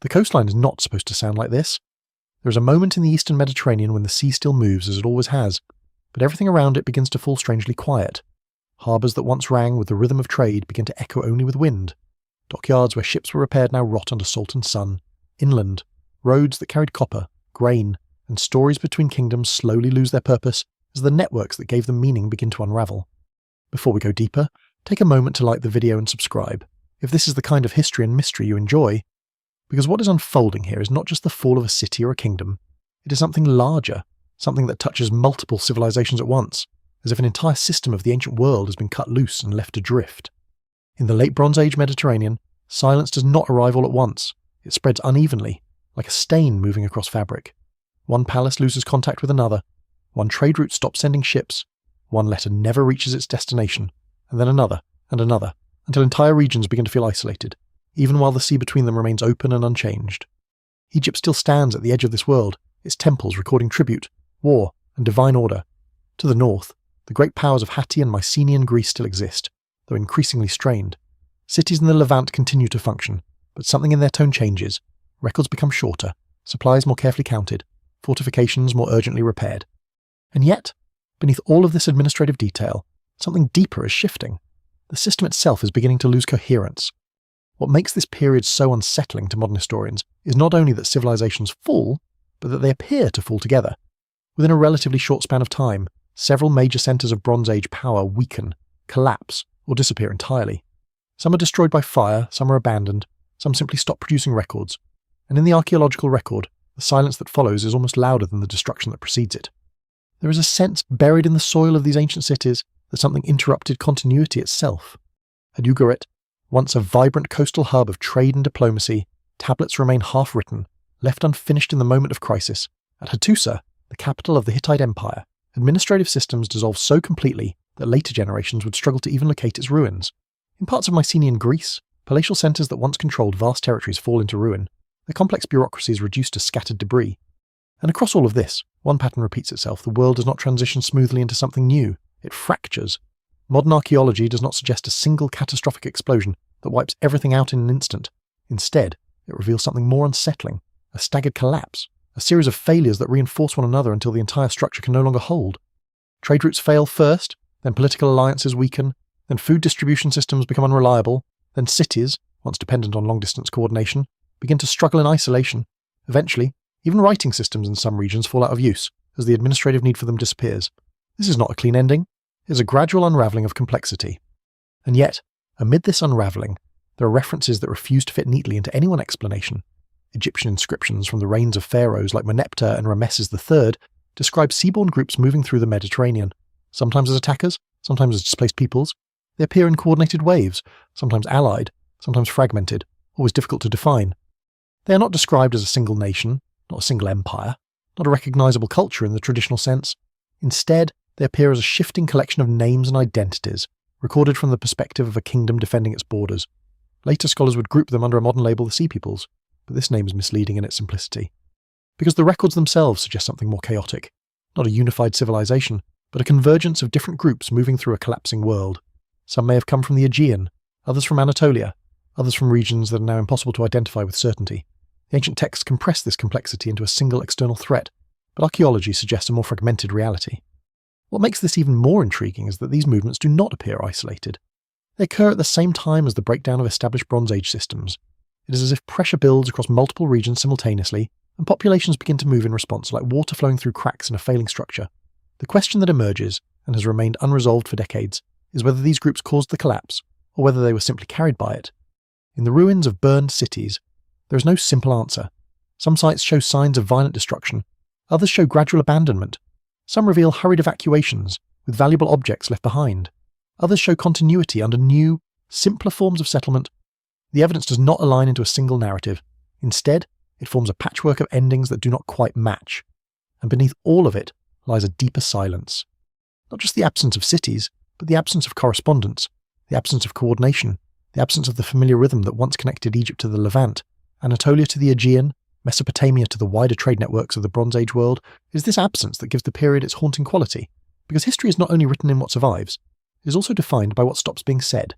The coastline is not supposed to sound like this. There is a moment in the eastern Mediterranean when the sea still moves as it always has, but everything around it begins to fall strangely quiet. Harbours that once rang with the rhythm of trade begin to echo only with wind. Dockyards where ships were repaired now rot under salt and sun. Inland, roads that carried copper, grain, and stories between kingdoms slowly lose their purpose as the networks that gave them meaning begin to unravel. Before we go deeper, take a moment to like the video and subscribe, if this is the kind of history and mystery you enjoy, because what is unfolding here is not just the fall of a city or a kingdom, it is something larger, something that touches multiple civilizations at once, as if an entire system of the ancient world has been cut loose and left adrift. In the late Bronze Age Mediterranean, silence does not arrive all at once, it spreads unevenly, like a stain moving across fabric. One palace loses contact with another, one trade route stops sending ships, one letter never reaches its destination, and then another, until entire regions begin to feel isolated, even while the sea between them remains open and unchanged. Egypt still stands at the edge of this world, its temples recording tribute, war, and divine order. To the north, the great powers of Hatti and Mycenaean Greece still exist, though increasingly strained. Cities in the Levant continue to function, but something in their tone changes. Records become shorter, supplies more carefully counted, fortifications more urgently repaired. And yet, beneath all of this administrative detail, something deeper is shifting. The system itself is beginning to lose coherence. What makes this period so unsettling to modern historians is not only that civilizations fall, but that they appear to fall together. Within a relatively short span of time, several major centres of Bronze Age power weaken, collapse, or disappear entirely. Some are destroyed by fire, some are abandoned, some simply stop producing records, and in the archaeological record, the silence that follows is almost louder than the destruction that precedes it. There is a sense buried in the soil of these ancient cities that something interrupted continuity itself. At Ugarit, once a vibrant coastal hub of trade and diplomacy, tablets remain half-written, left unfinished in the moment of crisis. At Hattusa, the capital of the Hittite Empire, administrative systems dissolve so completely that later generations would struggle to even locate its ruins. In parts of Mycenaean Greece, palatial centres that once controlled vast territories fall into ruin, their complex bureaucracy is reduced to scattered debris. And across all of this, one pattern repeats itself: the world does not transition smoothly into something new, it fractures. Modern archaeology does not suggest a single catastrophic explosion that wipes everything out in an instant. Instead, it reveals something more unsettling, a staggered collapse, a series of failures that reinforce one another until the entire structure can no longer hold. Trade routes fail first, then political alliances weaken, then food distribution systems become unreliable, then cities, once dependent on long-distance coordination, begin to struggle in isolation. Eventually, even writing systems in some regions fall out of use, as the administrative need for them disappears. This is not a clean ending, it is a gradual unravelling of complexity. And yet, amid this unravelling, there are references that refuse to fit neatly into any one explanation. Egyptian inscriptions from the reigns of pharaohs like Meneptah and Rameses III describe seaborne groups moving through the Mediterranean, sometimes as attackers, sometimes as displaced peoples. They appear in coordinated waves, sometimes allied, sometimes fragmented, always difficult to define. They are not described as a single nation, not a single empire, not a recognisable culture in the traditional sense. Instead, they appear as a shifting collection of names and identities, recorded from the perspective of a kingdom defending its borders. Later scholars would group them under a modern label, the Sea Peoples, but this name is misleading in its simplicity. Because the records themselves suggest something more chaotic, not a unified civilization, but a convergence of different groups moving through a collapsing world. Some may have come from the Aegean, others from Anatolia, others from regions that are now impossible to identify with certainty. The ancient texts compress this complexity into a single external threat, but archaeology suggests a more fragmented reality. What makes this even more intriguing is that these movements do not appear isolated. They occur at the same time as the breakdown of established Bronze Age systems. It is as if pressure builds across multiple regions simultaneously, and populations begin to move in response like water flowing through cracks in a failing structure. The question that emerges, and has remained unresolved for decades, is whether these groups caused the collapse, or whether they were simply carried by it. In the ruins of burned cities, there is no simple answer. Some sites show signs of violent destruction, others show gradual abandonment. Some reveal hurried evacuations, with valuable objects left behind. Others show continuity under new, simpler forms of settlement. The evidence does not align into a single narrative. Instead, it forms a patchwork of endings that do not quite match. And beneath all of it lies a deeper silence. Not just the absence of cities, but the absence of correspondence, the absence of coordination, the absence of the familiar rhythm that once connected Egypt to the Levant, Anatolia to the Aegean, Mesopotamia to the wider trade networks of the Bronze Age world. It is this absence that gives the period its haunting quality, because history is not only written in what survives, it is also defined by what stops being said.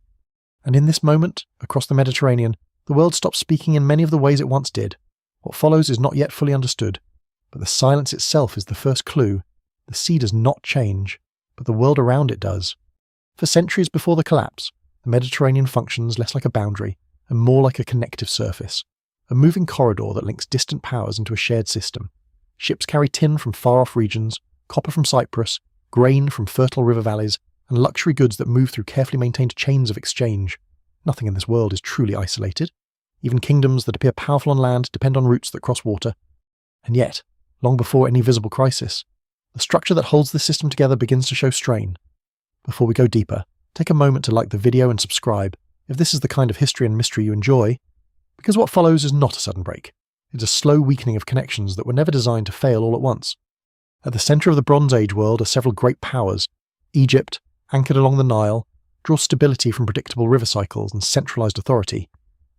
And in this moment, across the Mediterranean, The world stops speaking in many of the ways it once did. What follows is not yet fully understood, but the silence itself is the first clue. The sea does not change, but the world around it does. For centuries before the collapse, the Mediterranean functions less like a boundary and more like a connective surface, a moving corridor that links distant powers into a shared system. Ships carry tin from far-off regions, copper from Cyprus, grain from fertile river valleys, and luxury goods that move through carefully maintained chains of exchange. Nothing in this world is truly isolated. Even kingdoms that appear powerful on land depend on routes that cross water. And yet, long before any visible crisis, the structure that holds this system together begins to show strain. Before we go deeper, take a moment to like the video and subscribe if this is the kind of history and mystery you enjoy, because what follows is not a sudden break. It's a slow weakening of connections that were never designed to fail all at once. At the centre of the Bronze Age world are several great powers. Egypt, anchored along the Nile, draws stability from predictable river cycles and centralised authority.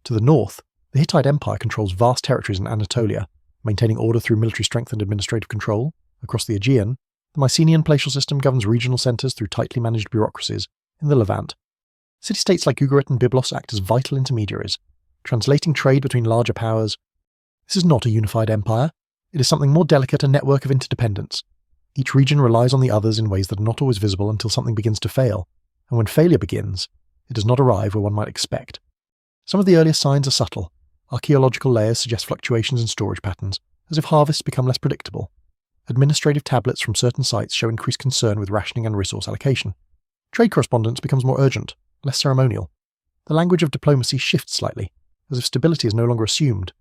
To the north, the Hittite Empire controls vast territories in Anatolia, maintaining order through military strength and administrative control. Across the Aegean, the Mycenaean palatial system governs regional centres through tightly managed bureaucracies. In the Levant, city-states like Ugarit and Byblos act as vital intermediaries, translating trade between larger powers. This is not a unified empire. It is something more delicate, a network of interdependence. Each region relies on the others in ways that are not always visible until something begins to fail, and when failure begins, it does not arrive where one might expect. Some of the earliest signs are subtle. Archaeological layers suggest fluctuations in storage patterns, as if harvests become less predictable. Administrative tablets from certain sites show increased concern with rationing and resource allocation. Trade correspondence becomes more urgent, less ceremonial. The language of diplomacy shifts slightly, as if stability is no longer assumed.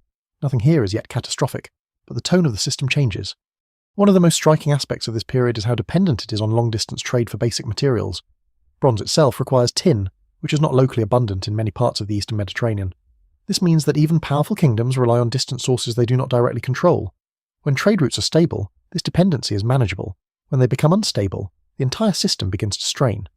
Nothing here is yet catastrophic, but the tone of the system changes. One of the most striking aspects of this period is how dependent it is on long-distance trade for basic materials. Bronze itself requires tin, which is not locally abundant in many parts of the Eastern Mediterranean. This means that even powerful kingdoms rely on distant sources they do not directly control. When trade routes are stable, this dependency is manageable. When they become unstable, the entire system begins to strain.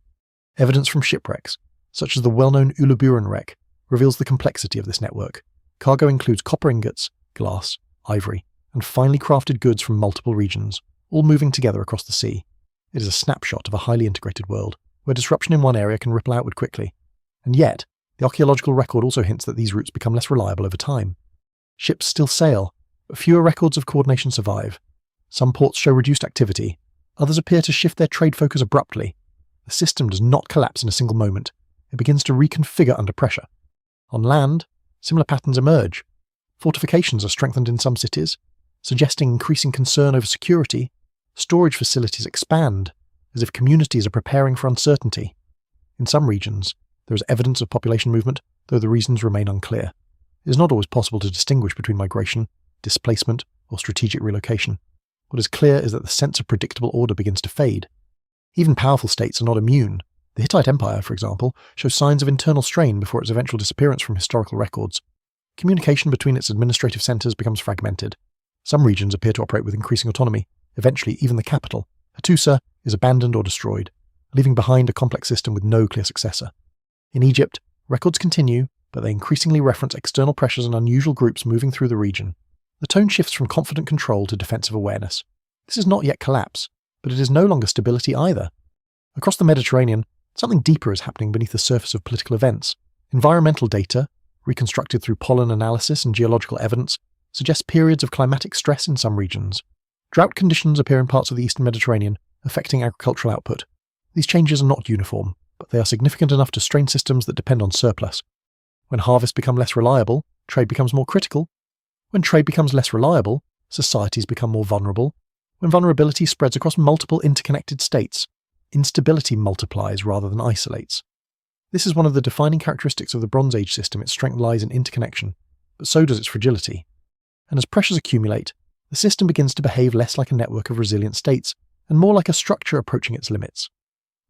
Evidence from shipwrecks, such as the well-known Uluburan wreck, reveals the complexity of this network. Cargo includes copper ingots, glass, ivory, and finely crafted goods from multiple regions, all moving together across the sea. It is a snapshot of a highly integrated world, where disruption in one area can ripple outward quickly. And yet, the archaeological record also hints that these routes become less reliable over time. Ships still sail, but fewer records of coordination survive. Some ports show reduced activity, others appear to shift their trade focus abruptly. The system does not collapse in a single moment. It begins to reconfigure under pressure. On land, similar patterns emerge. Fortifications are strengthened in some cities, suggesting increasing concern over security. Storage facilities expand, as if communities are preparing for uncertainty. In some regions, there is evidence of population movement, though the reasons remain unclear. It is not always possible to distinguish between migration, displacement, or strategic relocation. What is clear is that the sense of predictable order begins to fade. Even powerful states are not immune. The Hittite Empire, for example, shows signs of internal strain before its eventual disappearance from historical records. Communication between its administrative centres becomes fragmented. Some regions appear to operate with increasing autonomy. Eventually, even the capital, Hattusa, is abandoned or destroyed, leaving behind a complex system with no clear successor. In Egypt, records continue, but they increasingly reference external pressures and unusual groups moving through the region. The tone shifts from confident control to defensive awareness. This is not yet collapse, but it is no longer stability either. Across the Mediterranean, something deeper is happening beneath the surface of political events. Environmental data, reconstructed through pollen analysis and geological evidence, suggests periods of climatic stress in some regions. Drought conditions appear in parts of the Eastern Mediterranean, affecting agricultural output. These changes are not uniform, but they are significant enough to strain systems that depend on surplus. When harvests become less reliable, trade becomes more critical. When trade becomes less reliable, societies become more vulnerable. When vulnerability spreads across multiple interconnected states, instability multiplies rather than isolates. This is one of the defining characteristics of the Bronze Age system. Its strength lies in interconnection, but so does its fragility. And as pressures accumulate, the system begins to behave less like a network of resilient states and more like a structure approaching its limits.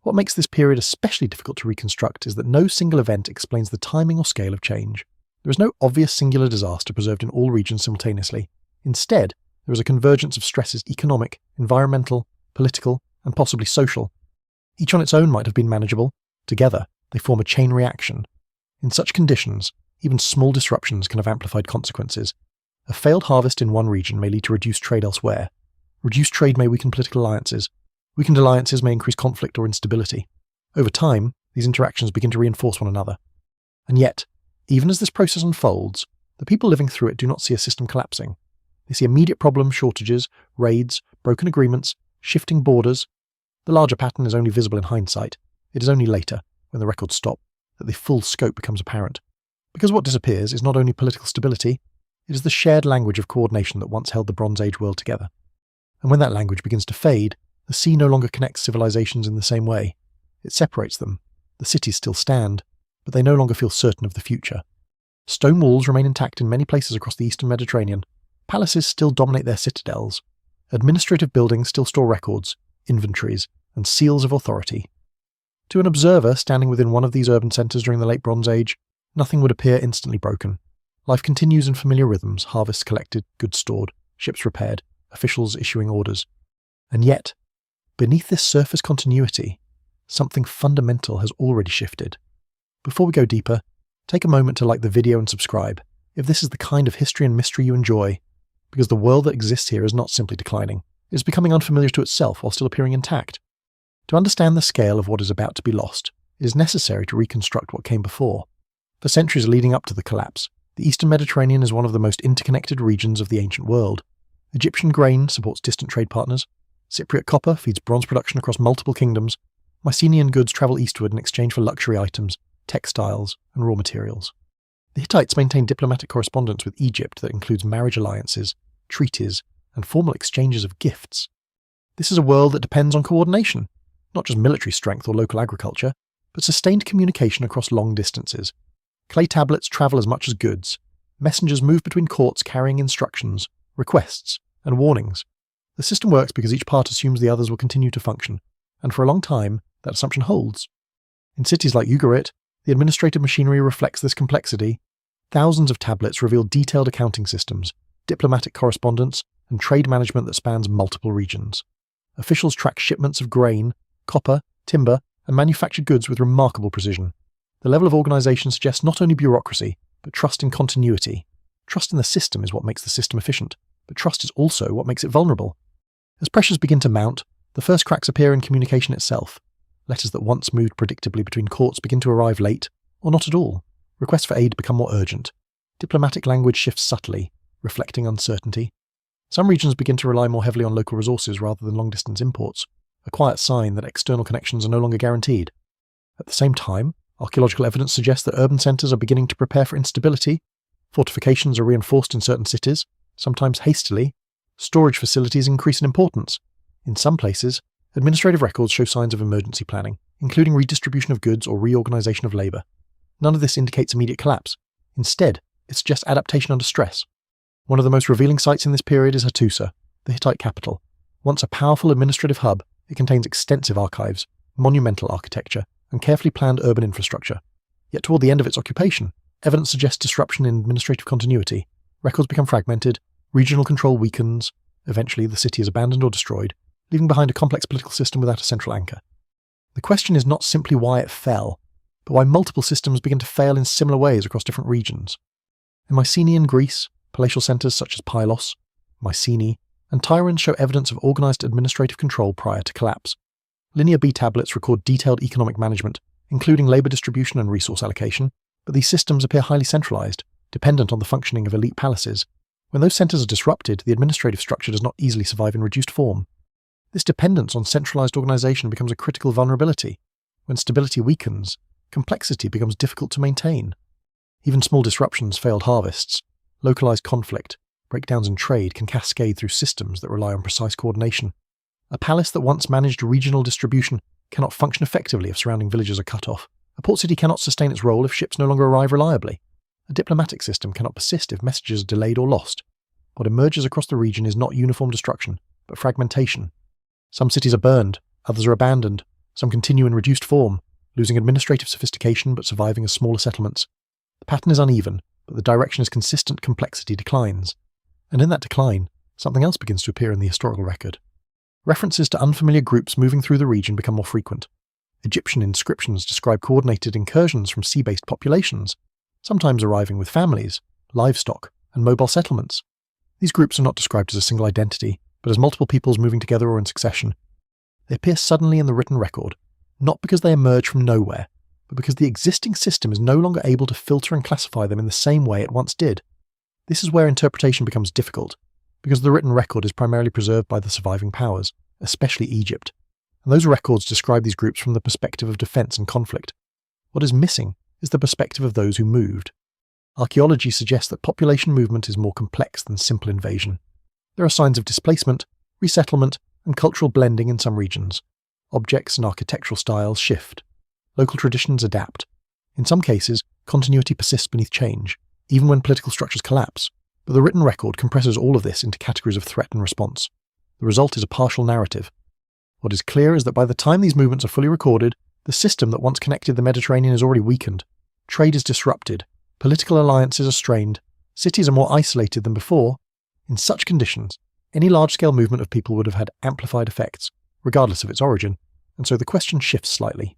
What makes this period especially difficult to reconstruct is that no single event explains the timing or scale of change. There is no obvious singular disaster preserved in all regions simultaneously. Instead, there is a convergence of stresses: economic, environmental, political, and possibly social. Each on its own might have been manageable. Together, they form a chain reaction. In such conditions, even small disruptions can have amplified consequences. A failed harvest in one region may lead to reduced trade elsewhere. Reduced trade may weaken political alliances. Weakened alliances may increase conflict or instability. Over time, these interactions begin to reinforce one another. And yet, Even as this process unfolds, the people living through it do not see a system collapsing. They see immediate problems, shortages, raids, broken agreements, shifting borders. The larger pattern is only visible in hindsight. It is only later, when the records stop, that the full scope becomes apparent. Because what disappears is not only political stability, it is the shared language of coordination that once held the Bronze Age world together. And when that language begins to fade, the sea no longer connects civilizations in the same way. It separates them. The cities still stand, but they no longer feel certain of the future. Stone walls remain intact in many places across the eastern Mediterranean. Palaces still dominate their citadels. Administrative buildings still store records, inventories, and seals of authority. To an observer standing within one of these urban centres during the late Bronze Age, nothing would appear instantly broken. Life continues in familiar rhythms, harvests collected, goods stored, ships repaired, officials issuing orders. And yet, beneath this surface continuity, something fundamental has already shifted. Before we go deeper, take a moment to like the video and subscribe, if this is the kind of history and mystery you enjoy, because the world that exists here is not simply declining, it is becoming unfamiliar to itself while still appearing intact. To understand the scale of what is about to be lost, it is necessary to reconstruct what came before. For centuries leading up to the collapse, the eastern Mediterranean is one of the most interconnected regions of the ancient world. Egyptian grain supports distant trade partners, Cypriot copper feeds bronze production across multiple kingdoms, Mycenaean goods travel eastward in exchange for luxury items, textiles, and raw materials. The Hittites maintained diplomatic correspondence with Egypt that includes marriage alliances, treaties, and formal exchanges of gifts. This is a world that depends on coordination, not just military strength or local agriculture, but sustained communication across long distances. Clay tablets travel as much as goods. Messengers move between courts carrying instructions, requests, and warnings. The system works because each part assumes the others will continue to function, and for a long time, that assumption holds. In cities like Ugarit, the administrative machinery reflects this complexity. Thousands of tablets reveal detailed accounting systems, diplomatic correspondence, and trade management that spans multiple regions. Officials track shipments of grain, copper, timber, and manufactured goods with remarkable precision. The level of organisation suggests not only bureaucracy, but trust in continuity. Trust in the system is what makes the system efficient, but trust is also what makes it vulnerable. As pressures begin to mount, the first cracks appear in communication itself. Letters that once moved predictably between courts begin to arrive late, or not at all. Requests for aid become more urgent. Diplomatic language shifts subtly, reflecting uncertainty. Some regions begin to rely more heavily on local resources rather than long-distance imports, a quiet sign that external connections are no longer guaranteed. At the same time, archaeological evidence suggests that urban centres are beginning to prepare for instability. Fortifications are reinforced in certain cities, sometimes hastily. Storage facilities increase in importance. In some places, administrative records show signs of emergency planning, including redistribution of goods or reorganisation of labour. None of this indicates immediate collapse. Instead, it suggests adaptation under stress. One of the most revealing sites in this period is Hattusa, the Hittite capital. Once a powerful administrative hub, it contains extensive archives, monumental architecture, and carefully planned urban infrastructure. Yet toward the end of its occupation, evidence suggests disruption in administrative continuity. Records become fragmented, regional control weakens, eventually the city is abandoned or destroyed, leaving behind a complex political system without a central anchor. The question is not simply why it fell, but why multiple systems begin to fail in similar ways across different regions. In Mycenaean Greece, palatial centres such as Pylos, Mycenae, and Tyrians show evidence of organised administrative control prior to collapse. Linear B tablets record detailed economic management, including labour distribution and resource allocation, but these systems appear highly centralised, dependent on the functioning of elite palaces. When those centres are disrupted, the administrative structure does not easily survive in reduced form. This dependence on centralised organisation becomes a critical vulnerability. When stability weakens, complexity becomes difficult to maintain. Even small disruptions, failed harvests, localised conflict, breakdowns in trade can cascade through systems that rely on precise coordination. A palace that once managed regional distribution cannot function effectively if surrounding villages are cut off. A port city cannot sustain its role if ships no longer arrive reliably. A diplomatic system cannot persist if messages are delayed or lost. What emerges across the region is not uniform destruction, but fragmentation. Some cities are burned, others are abandoned, some continue in reduced form, losing administrative sophistication but surviving as smaller settlements. The pattern is uneven, but the direction is consistent. Complexity declines. And in that decline, something else begins to appear in the historical record. References to unfamiliar groups moving through the region become more frequent. Egyptian inscriptions describe coordinated incursions from sea-based populations, sometimes arriving with families, livestock, and mobile settlements. These groups are not described as a single identity, but as multiple peoples moving together or in succession. They appear suddenly in the written record, not because they emerge from nowhere, but because the existing system is no longer able to filter and classify them in the same way it once did. This is where interpretation becomes difficult, because the written record is primarily preserved by the surviving powers, especially Egypt, and those records describe these groups from the perspective of defense and conflict. What is missing is the perspective of those who moved. Archaeology suggests that population movement is more complex than simple invasion. There are signs of displacement, resettlement, and cultural blending in some regions. Objects and architectural styles shift. Local traditions adapt. In some cases, continuity persists beneath change, even when political structures collapse, but the written record compresses all of this into categories of threat and response. The result is a partial narrative. What is clear is that by the time these movements are fully recorded, the system that once connected the Mediterranean is already weakened. Trade is disrupted. Political alliances are strained. Cities are more isolated than before. In such conditions, any large-scale movement of people would have had amplified effects, regardless of its origin, and so the question shifts slightly.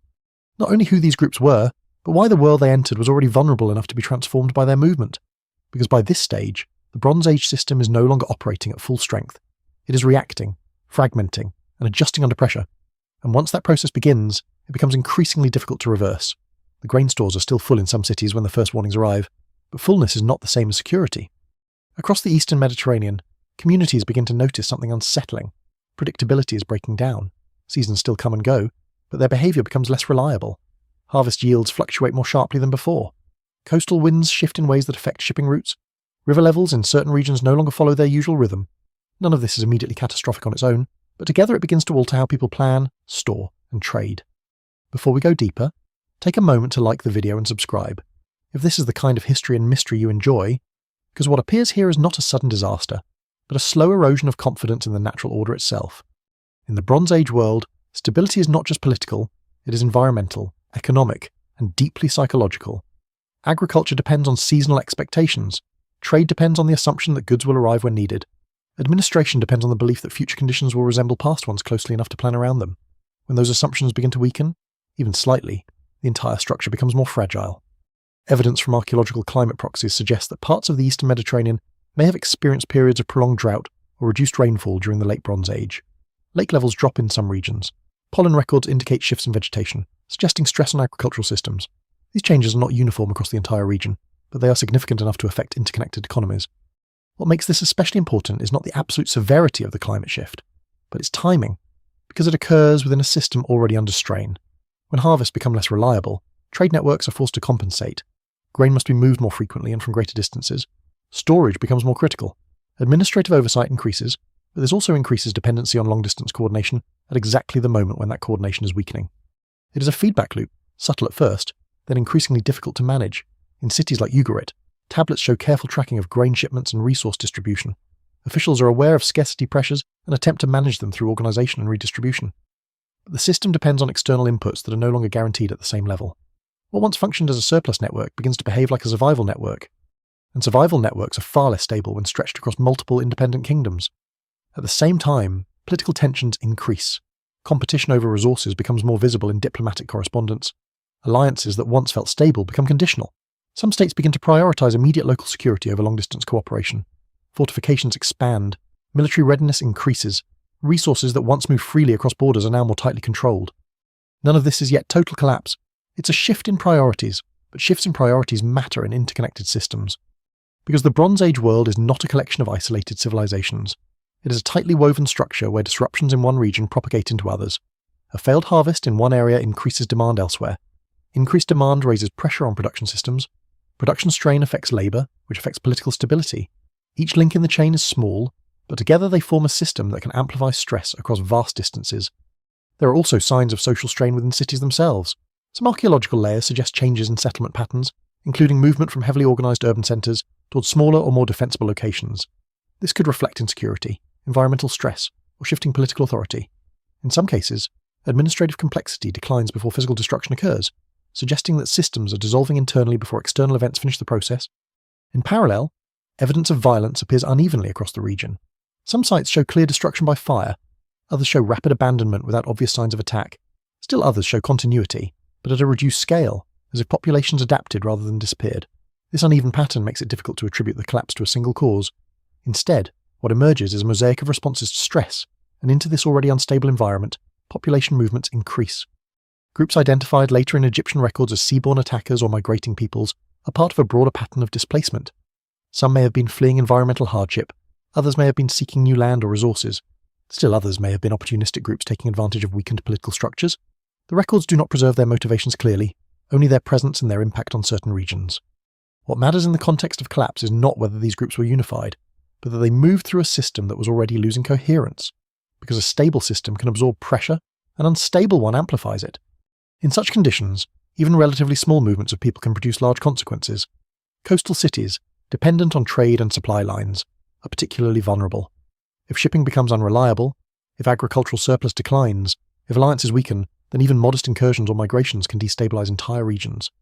Not only who these groups were, but why the world they entered was already vulnerable enough to be transformed by their movement. Because by this stage, the Bronze Age system is no longer operating at full strength. It is reacting, fragmenting, and adjusting under pressure. And once that process begins, it becomes increasingly difficult to reverse. The grain stores are still full in some cities when the first warnings arrive, but fullness is not the same as security. Across the eastern Mediterranean, communities begin to notice something unsettling. Predictability is breaking down. Seasons still come and go, but their behaviour becomes less reliable. Harvest yields fluctuate more sharply than before. Coastal winds shift in ways that affect shipping routes. River levels in certain regions no longer follow their usual rhythm. None of this is immediately catastrophic on its own, but together it begins to alter how people plan, store, and trade. Before we go deeper, take a moment to like the video and subscribe, if this is the kind of history and mystery you enjoy, because what appears here is not a sudden disaster, but a slow erosion of confidence in the natural order itself. In the Bronze Age world, stability is not just political, it is environmental, economic, and deeply psychological. Agriculture depends on seasonal expectations. Trade depends on the assumption that goods will arrive when needed. Administration depends on the belief that future conditions will resemble past ones closely enough to plan around them. When those assumptions begin to weaken, even slightly, the entire structure becomes more fragile. Evidence from archaeological climate proxies suggests that parts of the eastern Mediterranean may have experienced periods of prolonged drought or reduced rainfall during the late Bronze Age. Lake levels drop in some regions. Pollen records indicate shifts in vegetation, suggesting stress on agricultural systems. These changes are not uniform across the entire region, but they are significant enough to affect interconnected economies. What makes this especially important is not the absolute severity of the climate shift, but its timing, because it occurs within a system already under strain. When harvests become less reliable, trade networks are forced to compensate. Grain must be moved more frequently and from greater distances. Storage becomes more critical. Administrative oversight increases, but this also increases dependency on long-distance coordination at exactly the moment when that coordination is weakening. It is a feedback loop, subtle at first, then increasingly difficult to manage. In cities like Ugarit, tablets show careful tracking of grain shipments and resource distribution. Officials are aware of scarcity pressures and attempt to manage them through organisation and redistribution. But the system depends on external inputs that are no longer guaranteed at the same level. What once functioned as a surplus network begins to behave like a survival network, and survival networks are far less stable when stretched across multiple independent kingdoms. At the same time, political tensions increase. Competition over resources becomes more visible in diplomatic correspondence. Alliances that once felt stable become conditional. Some states begin to prioritise immediate local security over long-distance cooperation. Fortifications expand. Military readiness increases. Resources that once moved freely across borders are now more tightly controlled. None of this is yet total collapse. It's a shift in priorities, but shifts in priorities matter in interconnected systems. Because the Bronze Age world is not a collection of isolated civilizations. It is a tightly woven structure where disruptions in one region propagate into others. A failed harvest in one area increases demand elsewhere. Increased demand raises pressure on production systems. Production strain affects labour, which affects political stability. Each link in the chain is small, but together they form a system that can amplify stress across vast distances. There are also signs of social strain within cities themselves. Some archaeological layers suggest changes in settlement patterns, including movement from heavily organised urban centres towards smaller or more defensible locations. This could reflect insecurity, environmental stress, or shifting political authority. In some cases, administrative complexity declines before physical destruction occurs, suggesting that systems are dissolving internally before external events finish the process. In parallel, evidence of violence appears unevenly across the region. Some sites show clear destruction by fire, others show rapid abandonment without obvious signs of attack. Still others show continuity, but at a reduced scale, as if populations adapted rather than disappeared. This uneven pattern makes it difficult to attribute the collapse to a single cause. Instead, what emerges is a mosaic of responses to stress, and into this already unstable environment, population movements increase. Groups identified later in Egyptian records as seaborne attackers or migrating peoples are part of a broader pattern of displacement. Some may have been fleeing environmental hardship, others may have been seeking new land or resources. Still others may have been opportunistic groups taking advantage of weakened political structures. The records do not preserve their motivations clearly, only their presence and their impact on certain regions. What matters in the context of collapse is not whether these groups were unified, but that they moved through a system that was already losing coherence, because a stable system can absorb pressure, an unstable one amplifies it. In such conditions, even relatively small movements of people can produce large consequences. Coastal cities, dependent on trade and supply lines, are particularly vulnerable. If shipping becomes unreliable, if agricultural surplus declines, if alliances weaken, then even modest incursions or migrations can destabilize entire regions.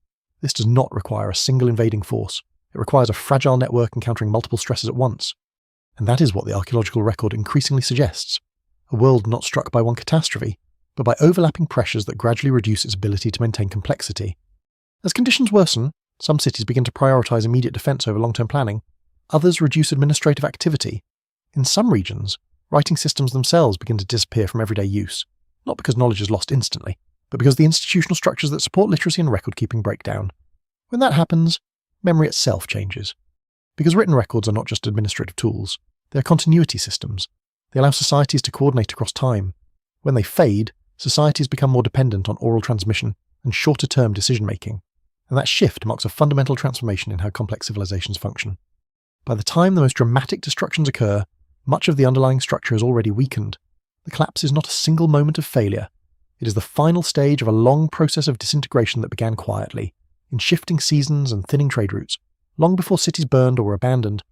This does not require a single invading force. It requires a fragile network encountering multiple stresses at once. And that is what the archaeological record increasingly suggests. A world not struck by one catastrophe, but by overlapping pressures that gradually reduce its ability to maintain complexity. As conditions worsen, some cities begin to prioritize immediate defense over long-term planning. Others reduce administrative activity. In some regions, writing systems themselves begin to disappear from everyday use, not because knowledge is lost instantly, but because the institutional structures that support literacy and record-keeping break down. When that happens, memory itself changes. Because written records are not just administrative tools, they are continuity systems. They allow societies to coordinate across time. When they fade, societies become more dependent on oral transmission and shorter-term decision-making, and that shift marks a fundamental transformation in how complex civilizations function. By the time the most dramatic destructions occur, much of the underlying structure is already weakened. The collapse is not a single moment of failure. It is the final stage of a long process of disintegration that began quietly, in shifting seasons and thinning trade routes, long before cities burned or were abandoned,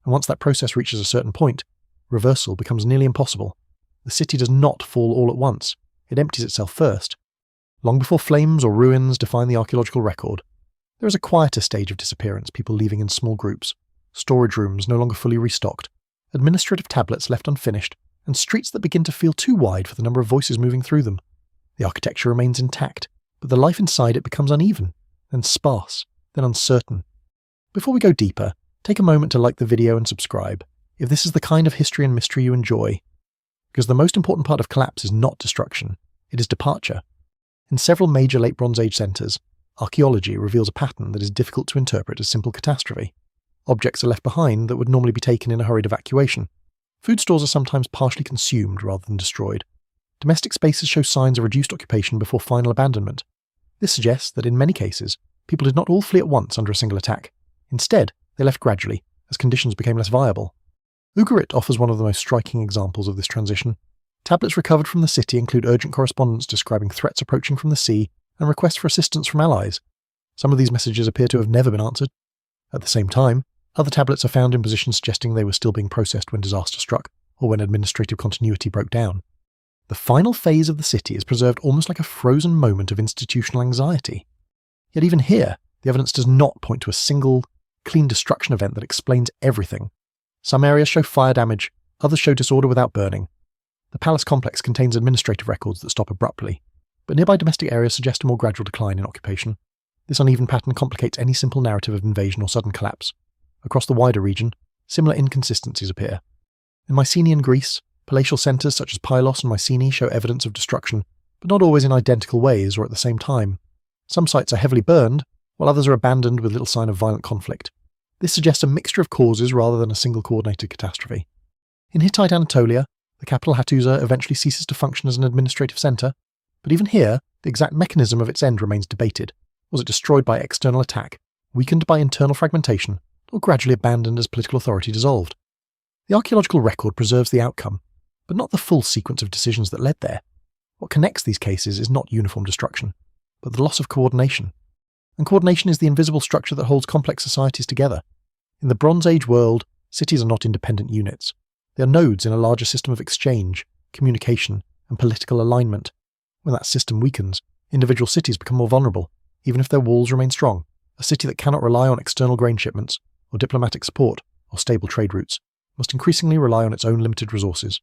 and once that process reaches a certain point, reversal becomes nearly impossible. The city does not fall all at once. It empties itself first. Long before flames or ruins define the archaeological record, there is a quieter stage of disappearance, people leaving in small groups, storage rooms no longer fully restocked, administrative tablets left unfinished, and streets that begin to feel too wide for the number of voices moving through them. The architecture remains intact, but the life inside it becomes uneven, then sparse, then uncertain. Before we go deeper, take a moment to like the video and subscribe, if this is the kind of history and mystery you enjoy. Because the most important part of collapse is not destruction, it is departure. In several major Late Bronze Age centres, archaeology reveals a pattern that is difficult to interpret as simple catastrophe. Objects are left behind that would normally be taken in a hurried evacuation. Food stores are sometimes partially consumed rather than destroyed. Domestic spaces show signs of reduced occupation before final abandonment. This suggests that in many cases, people did not all flee at once under a single attack. Instead, they left gradually, as conditions became less viable. Ugarit offers one of the most striking examples of this transition. Tablets recovered from the city include urgent correspondence describing threats approaching from the sea and requests for assistance from allies. Some of these messages appear to have never been answered. At the same time, other tablets are found in positions suggesting they were still being processed when disaster struck, or when administrative continuity broke down. The final phase of the city is preserved almost like a frozen moment of institutional anxiety. Yet even here, the evidence does not point to a single, clean destruction event that explains everything. Some areas show fire damage, others show disorder without burning. The palace complex contains administrative records that stop abruptly, but nearby domestic areas suggest a more gradual decline in occupation. This uneven pattern complicates any simple narrative of invasion or sudden collapse. Across the wider region, similar inconsistencies appear. In Mycenaean Greece, palatial centres such as Pylos and Mycenae show evidence of destruction, but not always in identical ways or at the same time. Some sites are heavily burned, while others are abandoned with little sign of violent conflict. This suggests a mixture of causes rather than a single coordinated catastrophe. In Hittite Anatolia, the capital Hattusa eventually ceases to function as an administrative centre, but even here, the exact mechanism of its end remains debated. Was it destroyed by external attack, weakened by internal fragmentation, or gradually abandoned as political authority dissolved? The archaeological record preserves the outcome, but not the full sequence of decisions that led there. What connects these cases is not uniform destruction, but the loss of coordination. And coordination is the invisible structure that holds complex societies together. In the Bronze Age world, cities are not independent units. They are nodes in a larger system of exchange, communication, and political alignment. When that system weakens, individual cities become more vulnerable, even if their walls remain strong. A city that cannot rely on external grain shipments, or diplomatic support, or stable trade routes, must increasingly rely on its own limited resources.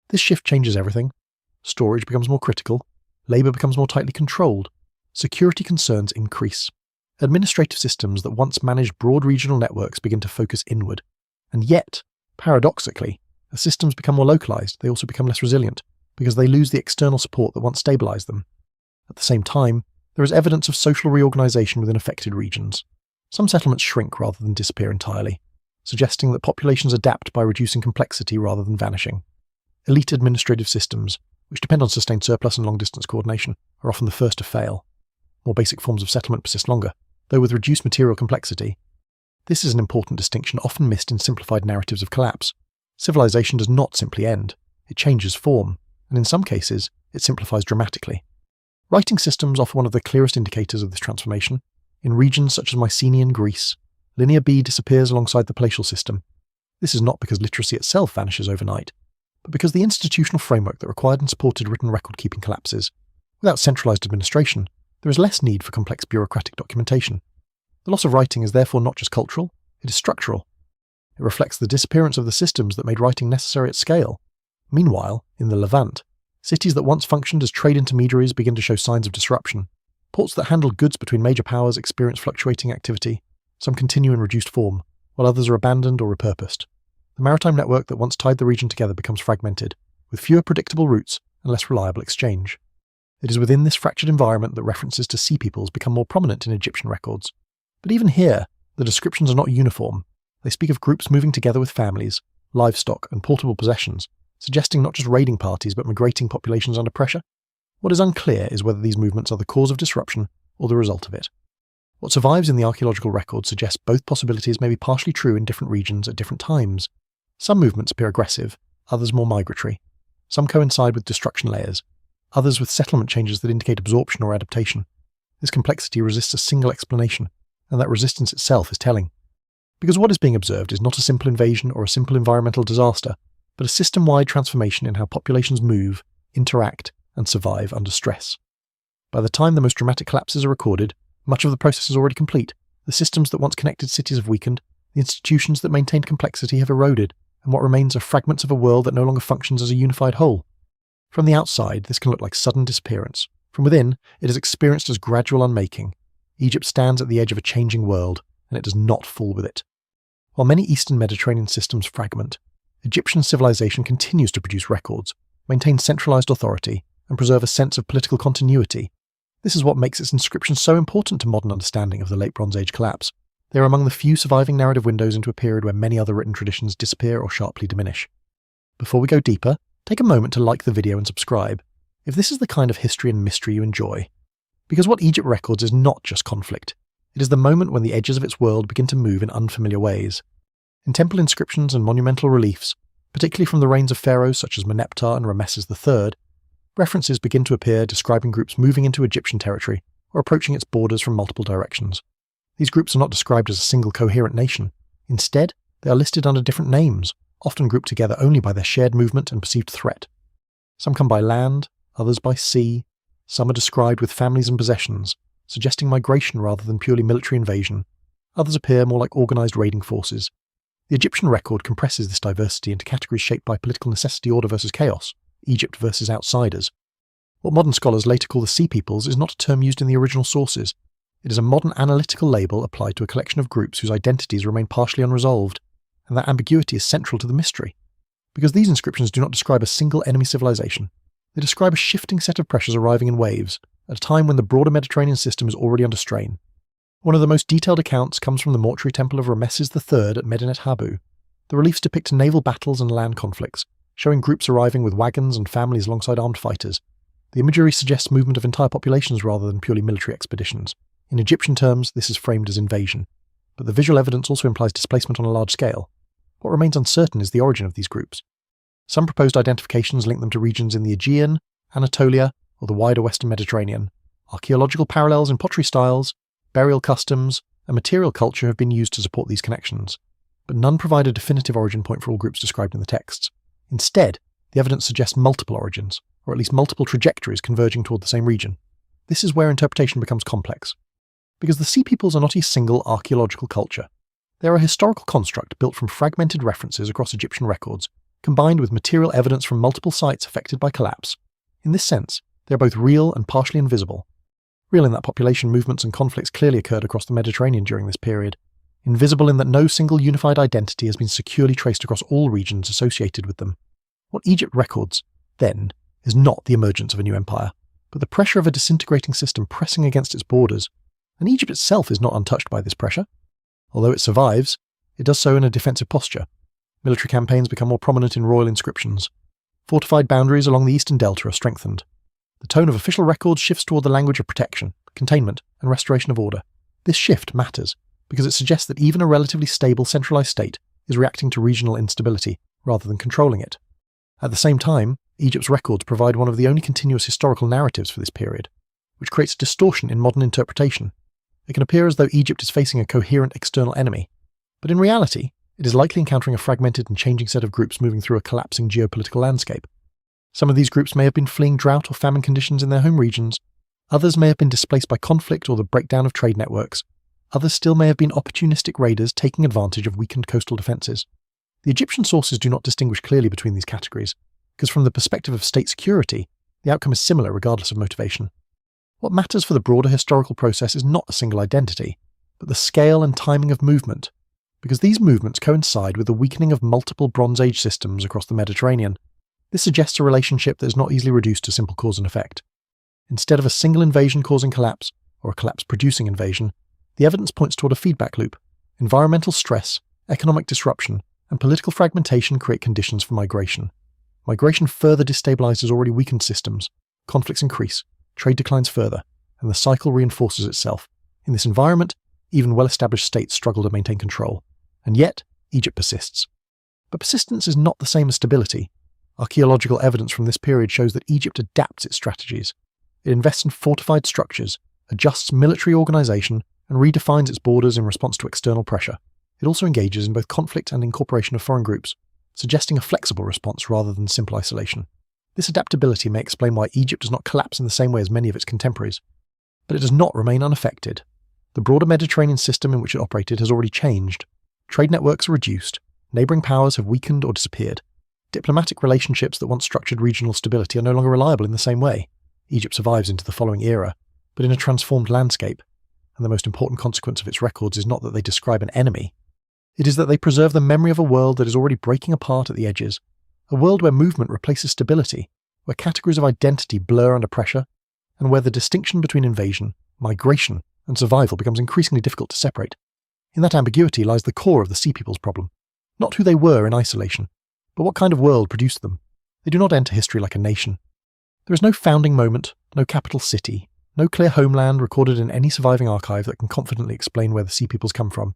This shift changes everything. Storage becomes more critical, labour becomes more tightly controlled, security concerns increase. Administrative systems that once managed broad regional networks begin to focus inward. And yet, paradoxically, as systems become more localised, they also become less resilient, because they lose the external support that once stabilised them. At the same time, there is evidence of social reorganization within affected regions. Some settlements shrink rather than disappear entirely, suggesting that populations adapt by reducing complexity rather than vanishing. Elite administrative systems, which depend on sustained surplus and long-distance coordination, are often the first to fail. More basic forms of settlement persist longer, though with reduced material complexity. This is an important distinction often missed in simplified narratives of collapse. Civilization does not simply end, it changes form, and in some cases, it simplifies dramatically. Writing systems offer one of the clearest indicators of this transformation. In regions such as Mycenaean Greece, Linear B disappears alongside the palatial system. This is not because literacy itself vanishes overnight, but because the institutional framework that required and supported written record-keeping collapses. Without centralized administration, there is less need for complex bureaucratic documentation. The loss of writing is therefore not just cultural, it is structural. It reflects the disappearance of the systems that made writing necessary at scale. Meanwhile, in the Levant, cities that once functioned as trade intermediaries begin to show signs of disruption. Ports that handled goods between major powers experience fluctuating activity. Some continue in reduced form, while others are abandoned or repurposed. The maritime network that once tied the region together becomes fragmented, with fewer predictable routes and less reliable exchange. It is within this fractured environment that references to sea peoples become more prominent in Egyptian records. But even here, the descriptions are not uniform. They speak of groups moving together with families, livestock, and portable possessions, suggesting not just raiding parties but migrating populations under pressure. What is unclear is whether these movements are the cause of disruption or the result of it. What survives in the archaeological record suggests both possibilities may be partially true in different regions at different times. Some movements appear aggressive, others more migratory. Some coincide with destruction layers, others with settlement changes that indicate absorption or adaptation. This complexity resists a single explanation, and that resistance itself is telling. Because what is being observed is not a simple invasion or a simple environmental disaster, but a system-wide transformation in how populations move, interact, and survive under stress. By the time the most dramatic collapses are recorded, much of the process is already complete. The systems that once connected cities have weakened, the institutions that maintained complexity have eroded, and what remains are fragments of a world that no longer functions as a unified whole. From the outside, this can look like sudden disappearance. From within, it is experienced as gradual unmaking. Egypt stands at the edge of a changing world, and it does not fall with it. While many Eastern Mediterranean systems fragment, Egyptian civilization continues to produce records, maintain centralized authority, and preserve a sense of political continuity. This is what makes its inscriptions so important to modern understanding of the Late Bronze Age collapse. They are among the few surviving narrative windows into a period where many other written traditions disappear or sharply diminish. Before we go deeper, take a moment to like the video and subscribe, if this is the kind of history and mystery you enjoy. Because what Egypt records is not just conflict. It is the moment when the edges of its world begin to move in unfamiliar ways. In temple inscriptions and monumental reliefs, particularly from the reigns of pharaohs such as Meneptah and Ramesses III, references begin to appear describing groups moving into Egyptian territory or approaching its borders from multiple directions. These groups are not described as a single coherent nation. Instead, they are listed under different names, often grouped together only by their shared movement and perceived threat. Some come by land, others by sea, some are described with families and possessions, suggesting migration rather than purely military invasion. Others appear more like organized raiding forces. The Egyptian record compresses this diversity into categories shaped by political necessity, order versus chaos, Egypt versus outsiders. What modern scholars later call the Sea Peoples is not a term used in the original sources. It is a modern analytical label applied to a collection of groups whose identities remain partially unresolved, and that ambiguity is central to the mystery. Because these inscriptions do not describe a single enemy civilization, they describe a shifting set of pressures arriving in waves, at a time when the broader Mediterranean system is already under strain. One of the most detailed accounts comes from the mortuary temple of Ramesses III at Medinet Habu. The reliefs depict naval battles and land conflicts, showing groups arriving with wagons and families alongside armed fighters. The imagery suggests movement of entire populations rather than purely military expeditions. In Egyptian terms, this is framed as invasion, but the visual evidence also implies displacement on a large scale. What remains uncertain is the origin of these groups. Some proposed identifications link them to regions in the Aegean, Anatolia, or the wider Western Mediterranean. Archaeological parallels in pottery styles, burial customs, and material culture have been used to support these connections, but none provide a definitive origin point for all groups described in the texts. Instead, the evidence suggests multiple origins, or at least multiple trajectories converging toward the same region. This is where interpretation becomes complex. Because the Sea Peoples are not a single archaeological culture. They are a historical construct built from fragmented references across Egyptian records, combined with material evidence from multiple sites affected by collapse. In this sense, they are both real and partially invisible. Real in that population movements and conflicts clearly occurred across the Mediterranean during this period. Invisible in that no single unified identity has been securely traced across all regions associated with them. What Egypt records, then, is not the emergence of a new empire. but the pressure of a disintegrating system pressing against its borders, and Egypt itself is not untouched by this pressure. Although it survives, it does so in a defensive posture. Military campaigns become more prominent in royal inscriptions. Fortified boundaries along the eastern delta are strengthened. The tone of official records shifts toward the language of protection, containment, and restoration of order. This shift matters because it suggests that even a relatively stable centralized state is reacting to regional instability rather than controlling it. At the same time, Egypt's records provide one of the only continuous historical narratives for this period, which creates a distortion in modern interpretation. It can appear as though Egypt is facing a coherent external enemy, but in reality, it is likely encountering a fragmented and changing set of groups moving through a collapsing geopolitical landscape. Some of these groups may have been fleeing drought or famine conditions in their home regions, others may have been displaced by conflict or the breakdown of trade networks, others still may have been opportunistic raiders taking advantage of weakened coastal defences. The Egyptian sources do not distinguish clearly between these categories, because from the perspective of state security, the outcome is similar regardless of motivation. What matters for the broader historical process is not a single identity, but the scale and timing of movement, because these movements coincide with the weakening of multiple Bronze Age systems across the Mediterranean. This suggests a relationship that is not easily reduced to simple cause and effect. Instead of a single invasion causing collapse, or a collapse producing invasion, the evidence points toward a feedback loop. Environmental stress, economic disruption, and political fragmentation create conditions for migration. Migration further destabilizes already weakened systems, conflicts increase, trade declines further, and the cycle reinforces itself. In this environment, even well-established states struggle to maintain control. And yet, Egypt persists. But persistence is not the same as stability. Archaeological evidence from this period shows that Egypt adapts its strategies. It invests in fortified structures, adjusts military organization, and redefines its borders in response to external pressure. It also engages in both conflict and incorporation of foreign groups, suggesting a flexible response rather than simple isolation. This adaptability may explain why Egypt does not collapse in the same way as many of its contemporaries. But it does not remain unaffected. The broader Mediterranean system in which it operated has already changed. Trade networks are reduced, neighbouring powers have weakened or disappeared. Diplomatic relationships that once structured regional stability are no longer reliable in the same way. Egypt survives into the following era, but in a transformed landscape, and the most important consequence of its records is not that they describe an enemy. It is that they preserve the memory of a world that is already breaking apart at the edges, a world where movement replaces stability, where categories of identity blur under pressure, and where the distinction between invasion, migration, and survival becomes increasingly difficult to separate. In that ambiguity lies the core of the Sea People's problem. Not who they were in isolation, but what kind of world produced them. They do not enter history like a nation. There is no founding moment, no capital city, no clear homeland recorded in any surviving archive that can confidently explain where the Sea Peoples come from.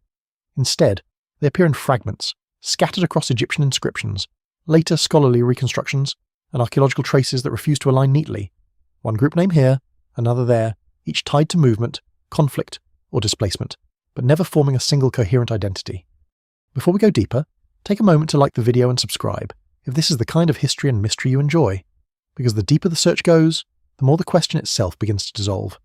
Instead, they appear in fragments, scattered across Egyptian inscriptions, later scholarly reconstructions, and archaeological traces that refuse to align neatly. One group name here, another there, each tied to movement, conflict, or displacement, but never forming a single coherent identity. Before we go deeper, take a moment to like the video and subscribe if this is the kind of history and mystery you enjoy, because the deeper the search goes, the more the question itself begins to dissolve.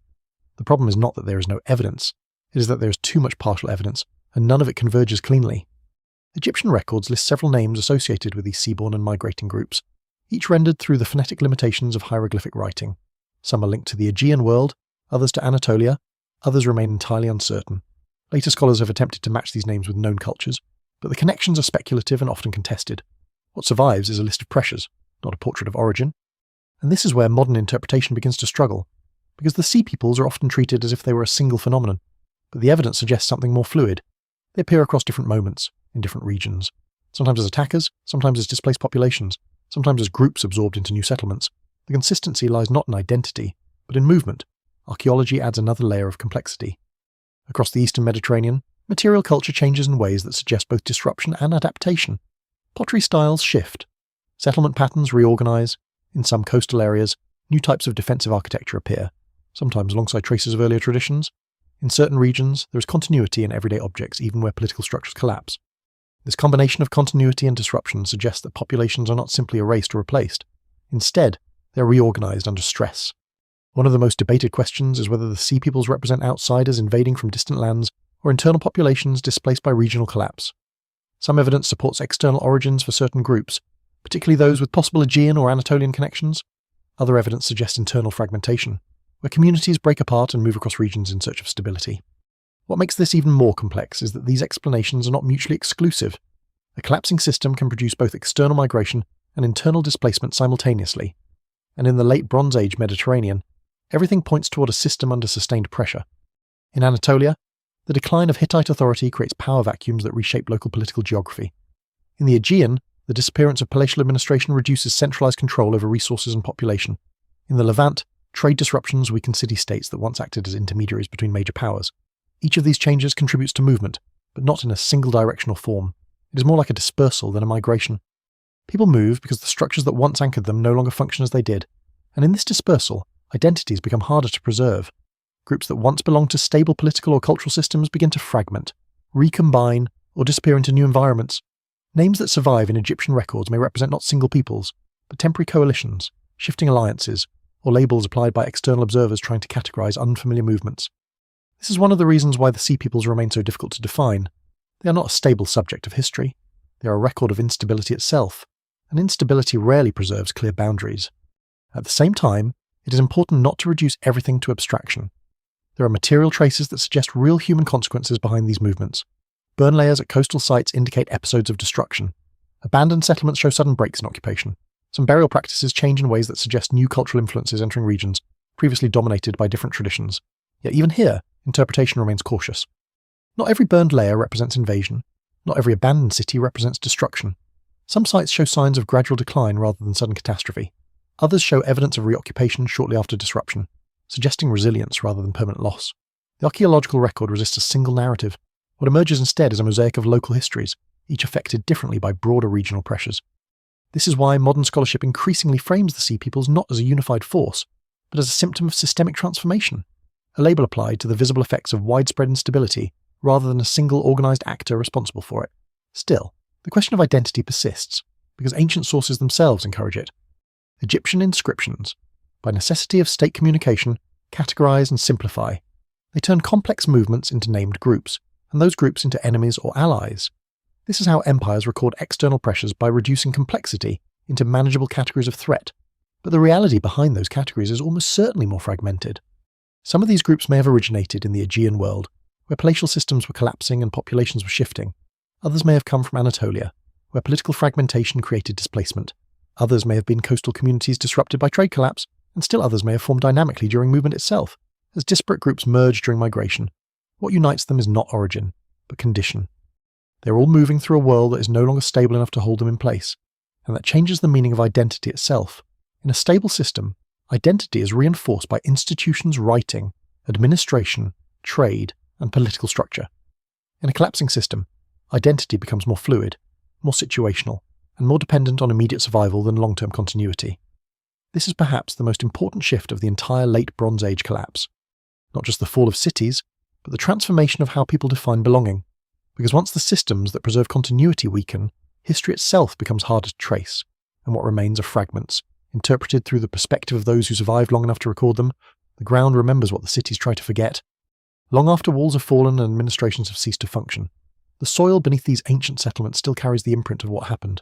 The problem is not that there is no evidence, it is that there is too much partial evidence, and none of it converges cleanly. Egyptian records list several names associated with these seaborne and migrating groups, each rendered through the phonetic limitations of hieroglyphic writing. Some are linked to the Aegean world, others to Anatolia, others remain entirely uncertain. Later scholars have attempted to match these names with known cultures, but the connections are speculative and often contested. What survives is a list of pressures, not a portrait of origin. And this is where modern interpretation begins to struggle, because the Sea Peoples are often treated as if they were a single phenomenon, but the evidence suggests something more fluid. They appear across different moments, in different regions, sometimes as attackers, sometimes as displaced populations, sometimes as groups absorbed into new settlements. The consistency lies not in identity, but in movement. Archaeology adds another layer of complexity. Across the eastern Mediterranean, material culture changes in ways that suggest both disruption and adaptation. Pottery styles shift. Settlement patterns reorganize. In some coastal areas, new types of defensive architecture appear, sometimes alongside traces of earlier traditions. In certain regions, there is continuity in everyday objects even where political structures collapse. This combination of continuity and disruption suggests that populations are not simply erased or replaced. Instead, they are reorganized under stress. One of the most debated questions is whether the Sea Peoples represent outsiders invading from distant lands or internal populations displaced by regional collapse. Some evidence supports external origins for certain groups, particularly those with possible Aegean or Anatolian connections. Other evidence suggests internal fragmentation, where communities break apart and move across regions in search of stability. What makes this even more complex is that these explanations are not mutually exclusive. A collapsing system can produce both external migration and internal displacement simultaneously, and in the late Bronze Age Mediterranean, Everything points toward a system under sustained pressure. In Anatolia, the decline of Hittite authority creates power vacuums that reshape local political geography. In the Aegean, the disappearance of palatial administration reduces centralized control over resources and population. In the Levant, trade disruptions weaken city-states that once acted as intermediaries between major powers. Each of these changes contributes to movement, but not in a single directional form. It is more like a dispersal than a migration. People move because the structures that once anchored them no longer function as they did, and in this dispersal, identities become harder to preserve. Groups that once belonged to stable political or cultural systems begin to fragment, recombine, or disappear into new environments. Names that survive in Egyptian records may represent not single peoples, but temporary coalitions, shifting alliances, or labels applied by external observers trying to categorize unfamiliar movements. This is one of the reasons why the Sea Peoples remain so difficult to define. They are not a stable subject of history. They are a record of instability itself, and instability rarely preserves clear boundaries. At the same time, it is important not to reduce everything to abstraction. There are material traces that suggest real human consequences behind these movements. Burn layers at coastal sites indicate episodes of destruction. Abandoned settlements show sudden breaks in occupation. Some burial practices change in ways that suggest new cultural influences entering regions previously dominated by different traditions. Yet even here, interpretation remains cautious. Not every burned layer represents invasion. Not every abandoned city represents destruction. Some sites show signs of gradual decline rather than sudden catastrophe. Others show evidence of reoccupation shortly after disruption, suggesting resilience rather than permanent loss. The archaeological record resists a single narrative. What emerges instead is a mosaic of local histories, each affected differently by broader regional pressures. This is why modern scholarship increasingly frames the Sea Peoples not as a unified force, but as a symptom of systemic transformation, a label applied to the visible effects of widespread instability rather than a single organised actor responsible for it. Still, the question of identity persists, because ancient sources themselves encourage it. Egyptian inscriptions, by necessity of state communication, categorize and simplify. They turn complex movements into named groups, and those groups into enemies or allies. This is how empires record external pressures by reducing complexity into manageable categories of threat. But the reality behind those categories is almost certainly more fragmented. Some of these groups may have originated in the Aegean world, where palatial systems were collapsing and populations were shifting. Others may have come from Anatolia, where political fragmentation created displacement. Others may have been coastal communities disrupted by trade collapse, and still others may have formed dynamically during movement itself. As disparate groups merge during migration, what unites them is not origin, but condition. They are all moving through a world that is no longer stable enough to hold them in place, and that changes the meaning of identity itself. In a stable system, identity is reinforced by institutions' writing, administration, trade, and political structure. In a collapsing system, identity becomes more fluid, more situational, and more dependent on immediate survival than long-term continuity. This is perhaps the most important shift of the entire late Bronze Age collapse. Not just the fall of cities, but the transformation of how people define belonging. Because once the systems that preserve continuity weaken, history itself becomes harder to trace, and what remains are fragments, interpreted through the perspective of those who survived long enough to record them. The ground remembers what the cities try to forget. Long after walls have fallen and administrations have ceased to function, the soil beneath these ancient settlements still carries the imprint of what happened.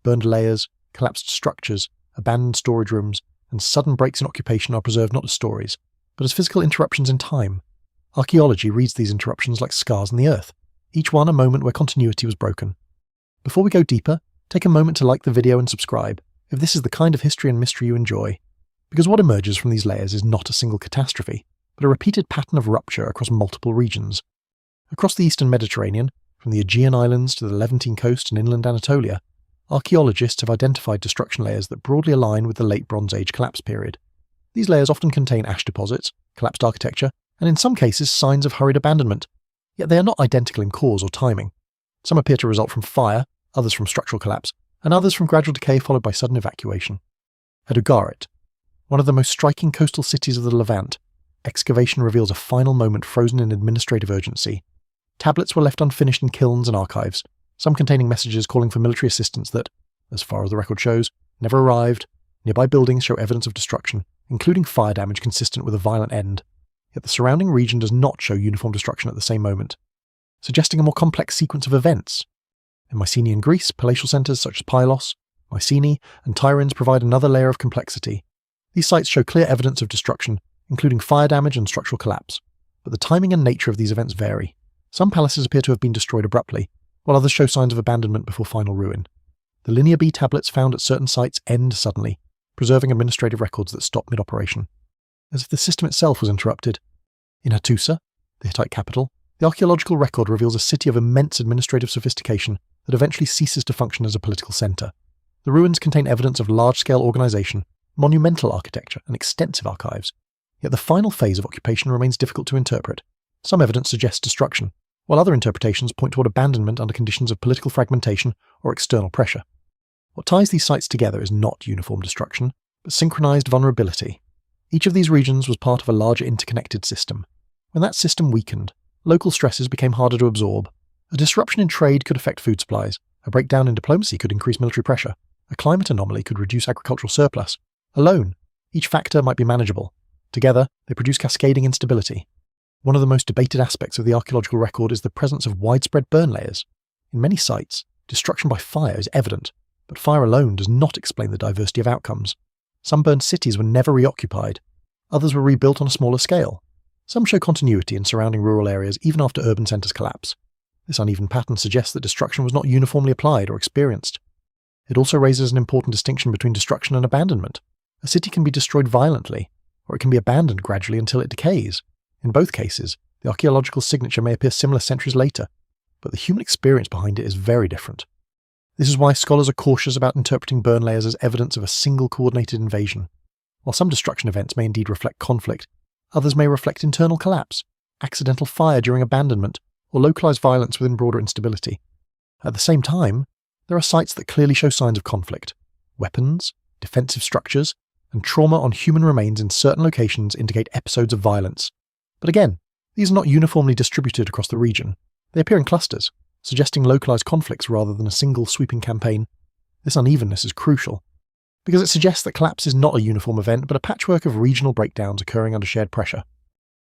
Burned layers, collapsed structures, abandoned storage rooms, and sudden breaks in occupation are preserved not as stories, but as physical interruptions in time. Archaeology reads these interruptions like scars in the earth, each one a moment where continuity was broken. Before we go deeper, take a moment to like the video and subscribe, if this is the kind of history and mystery you enjoy. Because what emerges from these layers is not a single catastrophe, but a repeated pattern of rupture across multiple regions. Across the eastern Mediterranean, from the Aegean Islands to the Levantine coast and inland Anatolia, archaeologists have identified destruction layers that broadly align with the late Bronze Age collapse period. These layers often contain ash deposits, collapsed architecture, and in some cases signs of hurried abandonment. Yet they are not identical in cause or timing. Some appear to result from fire, others from structural collapse, and others from gradual decay followed by sudden evacuation. At Ugarit, one of the most striking coastal cities of the Levant, excavation reveals a final moment frozen in administrative urgency. Tablets were left unfinished in kilns and archives, some containing messages calling for military assistance that, as far as the record shows, never arrived. Nearby buildings show evidence of destruction, including fire damage consistent with a violent end. Yet the surrounding region does not show uniform destruction at the same moment, suggesting a more complex sequence of events. In Mycenaean Greece, palatial centres such as Pylos, Mycenae, and Tiryns provide another layer of complexity. These sites show clear evidence of destruction, including fire damage and structural collapse, but the timing and nature of these events vary. Some palaces appear to have been destroyed abruptly, while others show signs of abandonment before final ruin. The Linear B tablets found at certain sites end suddenly, preserving administrative records that stop mid-operation. as if the system itself was interrupted. In Hattusa, the Hittite capital, the archaeological record reveals a city of immense administrative sophistication that eventually ceases to function as a political centre. The ruins contain evidence of large-scale organisation, monumental architecture, and extensive archives. Yet the final phase of occupation remains difficult to interpret. Some evidence suggests destruction, while other interpretations point toward abandonment under conditions of political fragmentation or external pressure. What ties these sites together is not uniform destruction, but synchronized vulnerability. Each of these regions was part of a larger interconnected system. When that system weakened, local stresses became harder to absorb. A disruption in trade could affect food supplies, a breakdown in diplomacy could increase military pressure, a climate anomaly could reduce agricultural surplus. Alone, each factor might be manageable. Together, they produce cascading instability. One of the most debated aspects of the archaeological record is the presence of widespread burn layers. In many sites, destruction by fire is evident, but fire alone does not explain the diversity of outcomes. Some burned cities were never reoccupied. Others were rebuilt on a smaller scale. Some show continuity in surrounding rural areas even after urban centres collapse. This uneven pattern suggests that destruction was not uniformly applied or experienced. It also raises an important distinction between destruction and abandonment. A city can be destroyed violently, or it can be abandoned gradually until it decays. In both cases, the archaeological signature may appear similar centuries later, but the human experience behind it is very different. This is why scholars are cautious about interpreting burn layers as evidence of a single coordinated invasion. While some destruction events may indeed reflect conflict, others may reflect internal collapse, accidental fire during abandonment, or localized violence within broader instability. At the same time, there are sites that clearly show signs of conflict. Weapons, defensive structures, and trauma on human remains in certain locations indicate episodes of violence. But again, these are not uniformly distributed across the region. They appear in clusters, suggesting localized conflicts rather than a single sweeping campaign. This unevenness is crucial, because it suggests that collapse is not a uniform event but a patchwork of regional breakdowns occurring under shared pressure.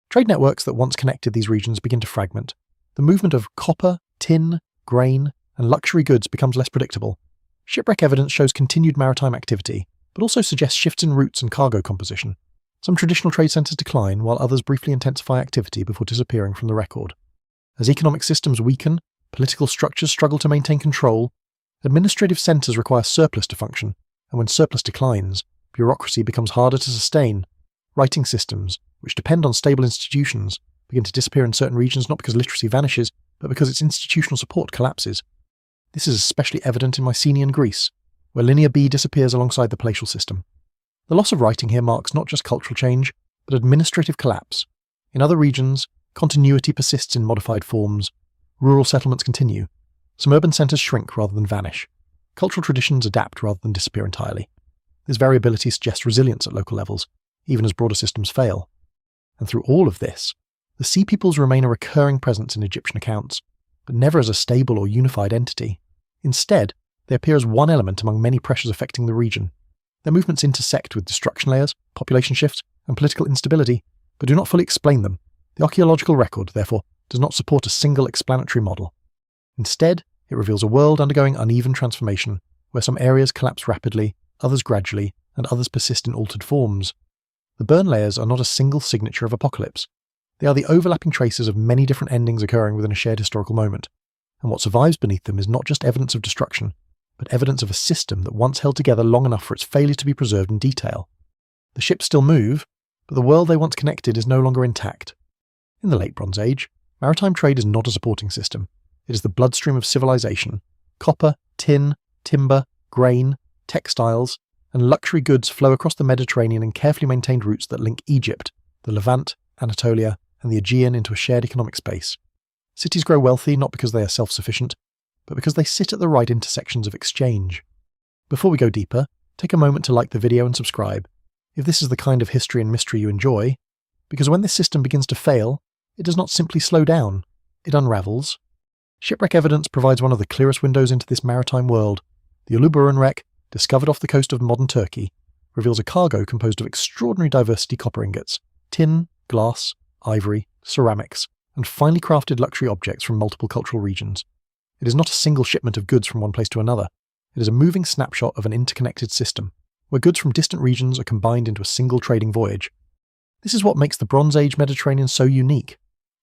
Trade networks that once connected these regions begin to fragment. The movement of copper, tin, grain, and luxury goods becomes less predictable. Shipwreck evidence shows continued maritime activity, but also suggests shifts in routes and cargo composition. Some traditional trade centres decline, while others briefly intensify activity before disappearing from the record. As economic systems weaken, political structures struggle to maintain control, administrative centres require surplus to function, and when surplus declines, bureaucracy becomes harder to sustain. Writing systems, which depend on stable institutions, begin to disappear in certain regions not because literacy vanishes, but because its institutional support collapses. This is especially evident in Mycenaean Greece, where Linear B disappears alongside the palatial system. The loss of writing here marks not just cultural change, but administrative collapse. In other regions, continuity persists in modified forms. Rural settlements continue. Some urban centres shrink rather than vanish. Cultural traditions adapt rather than disappear entirely. This variability suggests resilience at local levels, even as broader systems fail. And through all of this, the Sea Peoples remain a recurring presence in Egyptian accounts, but never as a stable or unified entity. Instead, they appear as one element among many pressures affecting the region. Their movements intersect with destruction layers, population shifts, and political instability, but do not fully explain them. The archaeological record, therefore, does not support a single explanatory model. Instead, it reveals a world undergoing uneven transformation, where some areas collapse rapidly, others gradually, and others persist in altered forms. The burn layers are not a single signature of apocalypse. They are the overlapping traces of many different endings occurring within a shared historical moment, and what survives beneath them is not just evidence of destruction, but evidence of a system that once held together long enough for its failure to be preserved in detail. The ships still move, but the world they once connected is no longer intact. In the Late Bronze Age, maritime trade is not a supporting system. It is the bloodstream of civilization. Copper, tin, timber, grain, textiles, and luxury goods flow across the Mediterranean in carefully maintained routes that link Egypt, the Levant, Anatolia, and the Aegean into a shared economic space. Cities grow wealthy not because they are self-sufficient, but because they sit at the right intersections of exchange. Before we go deeper, take a moment to like the video and subscribe, if this is the kind of history and mystery you enjoy, because when this system begins to fail, it does not simply slow down, it unravels. Shipwreck evidence provides one of the clearest windows into this maritime world. The Uluburun wreck, discovered off the coast of modern Turkey, reveals a cargo composed of extraordinary diversity copper ingots, tin, glass, ivory, ceramics, and finely crafted luxury objects from multiple cultural regions. It is not a single shipment of goods from one place to another. It is a moving snapshot of an interconnected system, where goods from distant regions are combined into a single trading voyage. This is what makes the Bronze Age Mediterranean so unique.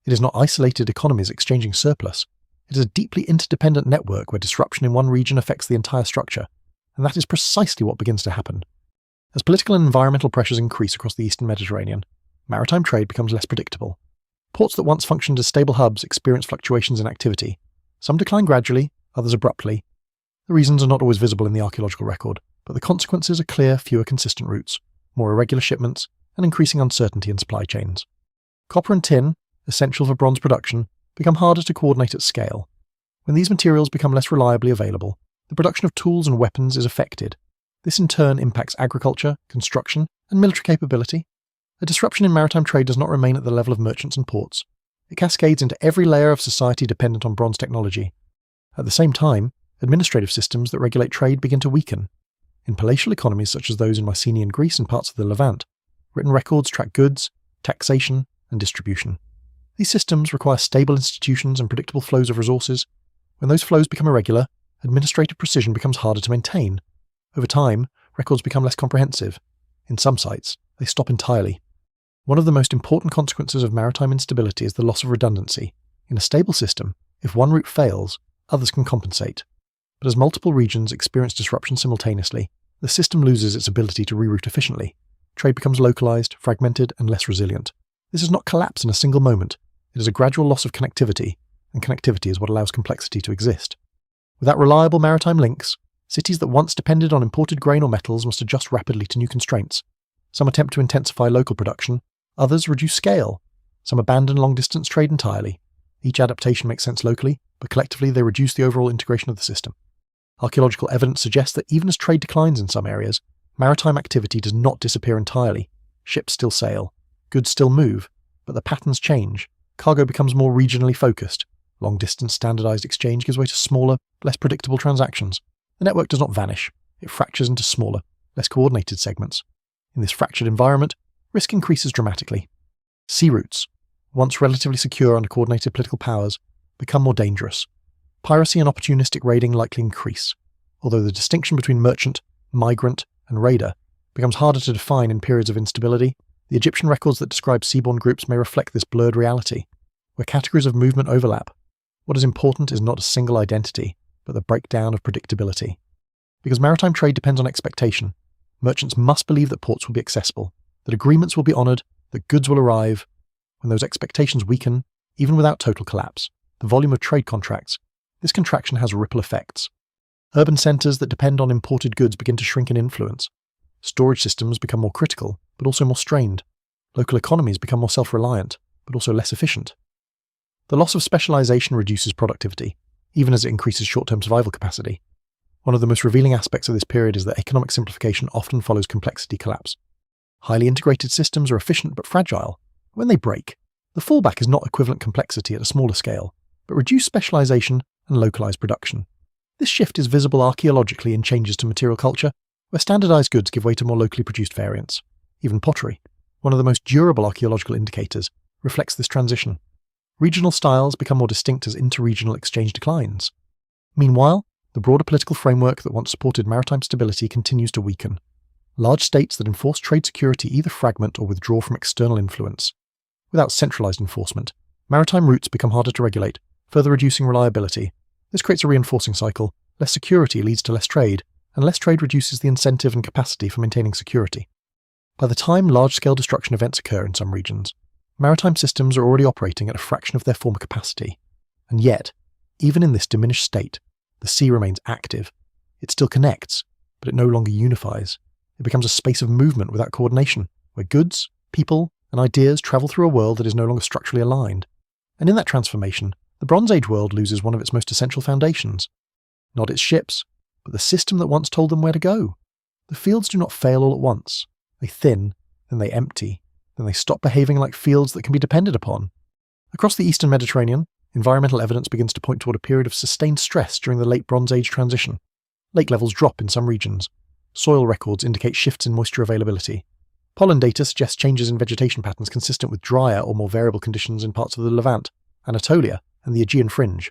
It is not isolated economies exchanging surplus. It is a deeply interdependent network where disruption in one region affects the entire structure, and that is precisely what begins to happen. As political and environmental pressures increase across the Eastern Mediterranean, maritime trade becomes less predictable. Ports that once functioned as stable hubs experience fluctuations in activity. Some decline gradually, others abruptly. The reasons are not always visible in the archaeological record, but the consequences are clear: fewer consistent routes, more irregular shipments, and increasing uncertainty in supply chains. Copper and tin, essential for bronze production, become harder to coordinate at scale. When these materials become less reliably available, the production of tools and weapons is affected. This in turn impacts agriculture, construction, and military capability. A disruption in maritime trade does not remain at the level of merchants and ports. It cascades into every layer of society dependent on bronze technology. At the same time, administrative systems that regulate trade begin to weaken. In palatial economies such as those in Mycenaean Greece and parts of the Levant, written records track goods, taxation, and distribution. These systems require stable institutions and predictable flows of resources. When those flows become irregular, administrative precision becomes harder to maintain. Over time, records become less comprehensive. In some sites, they stop entirely. One of the most important consequences of maritime instability is the loss of redundancy. In a stable system, if one route fails, others can compensate. But as multiple regions experience disruption simultaneously, the system loses its ability to reroute efficiently. Trade becomes localized, fragmented, and less resilient. This is not collapse in a single moment. It is a gradual loss of connectivity, and connectivity is what allows complexity to exist. Without reliable maritime links, cities that once depended on imported grain or metals must adjust rapidly to new constraints. Some attempt to intensify local production, others reduce scale. Some abandon long-distance trade entirely. Each adaptation makes sense locally, but collectively they reduce the overall integration of the system. Archaeological evidence suggests that even as trade declines in some areas, maritime activity does not disappear entirely. Ships still sail, goods still move, but the patterns change. Cargo becomes more regionally focused. Long-distance standardized exchange gives way to smaller, less predictable transactions. The network does not vanish. It fractures into smaller, less coordinated segments. In this fractured environment, risk increases dramatically. Sea routes, once relatively secure under coordinated political powers, become more dangerous. Piracy and opportunistic raiding likely increase, although the distinction between merchant, migrant, and raider becomes harder to define in periods of instability. The Egyptian records that describe seaborne groups may reflect this blurred reality. Where categories of movement overlap, what is important is not a single identity, but the breakdown of predictability. Because maritime trade depends on expectation, merchants must believe that ports will be accessible, that agreements will be honoured, that goods will arrive. When those expectations weaken, even without total collapse, the volume of trade contracts, this contraction has ripple effects. Urban centres that depend on imported goods begin to shrink in influence. Storage systems become more critical, but also more strained. Local economies become more self-reliant, but also less efficient. The loss of specialisation reduces productivity, even as it increases short-term survival capacity. One of the most revealing aspects of this period is that economic simplification often follows complexity collapse. Highly integrated systems are efficient but fragile. When they break, the fallback is not equivalent complexity at a smaller scale, but reduced specialisation and localised production. This shift is visible archaeologically in changes to material culture, where standardised goods give way to more locally produced variants. Even pottery, one of the most durable archaeological indicators, reflects this transition. Regional styles become more distinct as interregional exchange declines. Meanwhile, the broader political framework that once supported maritime stability continues to weaken. Large states that enforce trade security either fragment or withdraw from external influence. Without centralised enforcement, maritime routes become harder to regulate, further reducing reliability. This creates a reinforcing cycle. Less security leads to less trade, and less trade reduces the incentive and capacity for maintaining security. By the time large-scale destruction events occur in some regions, maritime systems are already operating at a fraction of their former capacity. And yet, even in this diminished state, the sea remains active. It still connects, but it no longer unifies. It becomes a space of movement without coordination, where goods, people, and ideas travel through a world that is no longer structurally aligned. And in that transformation, the Bronze Age world loses one of its most essential foundations. Not its ships, but the system that once told them where to go. The fields do not fail all at once. They thin, then they empty, then they stop behaving like fields that can be depended upon. Across the Eastern Mediterranean, environmental evidence begins to point toward a period of sustained stress during the late Bronze Age transition. Lake levels drop in some regions. Soil records indicate shifts in moisture availability. Pollen data suggests changes in vegetation patterns consistent with drier or more variable conditions in parts of the Levant, Anatolia, and the Aegean fringe.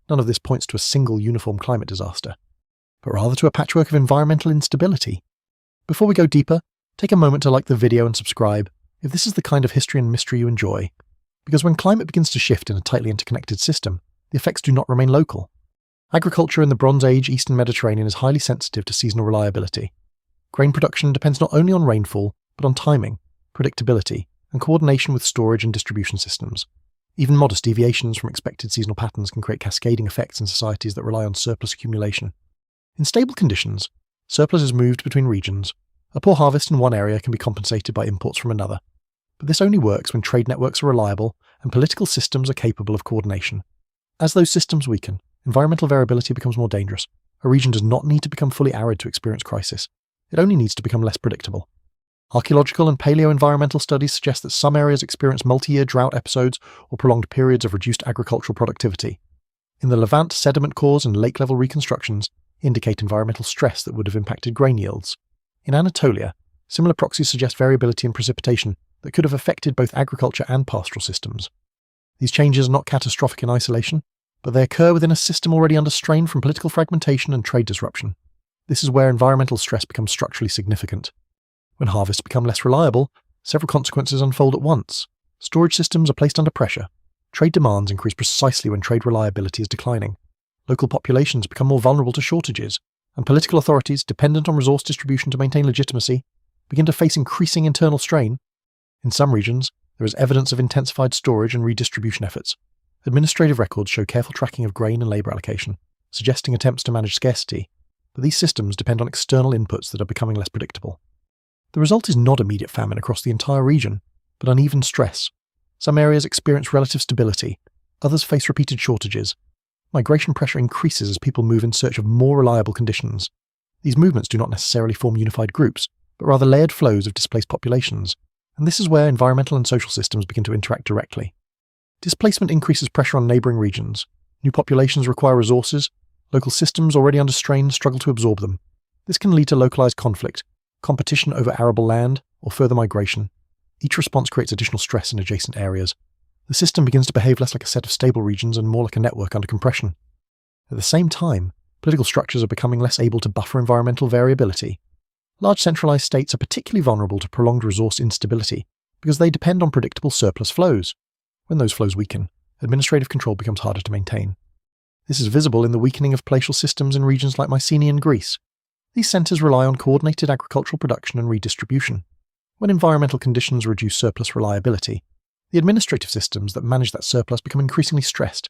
None of this points to a single uniform climate disaster, but rather to a patchwork of environmental instability. Before we go deeper, take a moment to like the video and subscribe if this is the kind of history and mystery you enjoy. Because when climate begins to shift in a tightly interconnected system, the effects do not remain local. Agriculture in the Bronze Age Eastern Mediterranean is highly sensitive to seasonal reliability. Grain production depends not only on rainfall, but on timing, predictability, and coordination with storage and distribution systems. Even modest deviations from expected seasonal patterns can create cascading effects in societies that rely on surplus accumulation. In stable conditions, surplus is moved between regions. A poor harvest in one area can be compensated by imports from another. But this only works when trade networks are reliable and political systems are capable of coordination. As those systems weaken, environmental variability becomes more dangerous. A region does not need to become fully arid to experience crisis. It only needs to become less predictable. Archaeological and paleo-environmental studies suggest that some areas experience multi-year drought episodes or prolonged periods of reduced agricultural productivity. In the Levant, sediment cores and lake-level reconstructions indicate environmental stress that would have impacted grain yields. In Anatolia, similar proxies suggest variability in precipitation that could have affected both agriculture and pastoral systems. These changes are not catastrophic in isolation, but they occur within a system already under strain from political fragmentation and trade disruption. This is where environmental stress becomes structurally significant. When harvests become less reliable, several consequences unfold at once. Storage systems are placed under pressure. Trade demands increase precisely when trade reliability is declining. Local populations become more vulnerable to shortages, and political authorities, dependent on resource distribution to maintain legitimacy, begin to face increasing internal strain. In some regions, there is evidence of intensified storage and redistribution efforts. Administrative records show careful tracking of grain and labour allocation, suggesting attempts to manage scarcity, but these systems depend on external inputs that are becoming less predictable. The result is not immediate famine across the entire region, but uneven stress. Some areas experience relative stability, others face repeated shortages. Migration pressure increases as people move in search of more reliable conditions. These movements do not necessarily form unified groups, but rather layered flows of displaced populations, and this is where environmental and social systems begin to interact directly. Displacement increases pressure on neighbouring regions. New populations require resources. Local systems already under strain struggle to absorb them. This can lead to localised conflict, competition over arable land, or further migration. Each response creates additional stress in adjacent areas. The system begins to behave less like a set of stable regions and more like a network under compression. At the same time, political structures are becoming less able to buffer environmental variability. Large centralised states are particularly vulnerable to prolonged resource instability because they depend on predictable surplus flows. When those flows weaken, administrative control becomes harder to maintain. This is visible in the weakening of palatial systems in regions like Mycenaean Greece. These centres rely on coordinated agricultural production and redistribution. When environmental conditions reduce surplus reliability, the administrative systems that manage that surplus become increasingly stressed.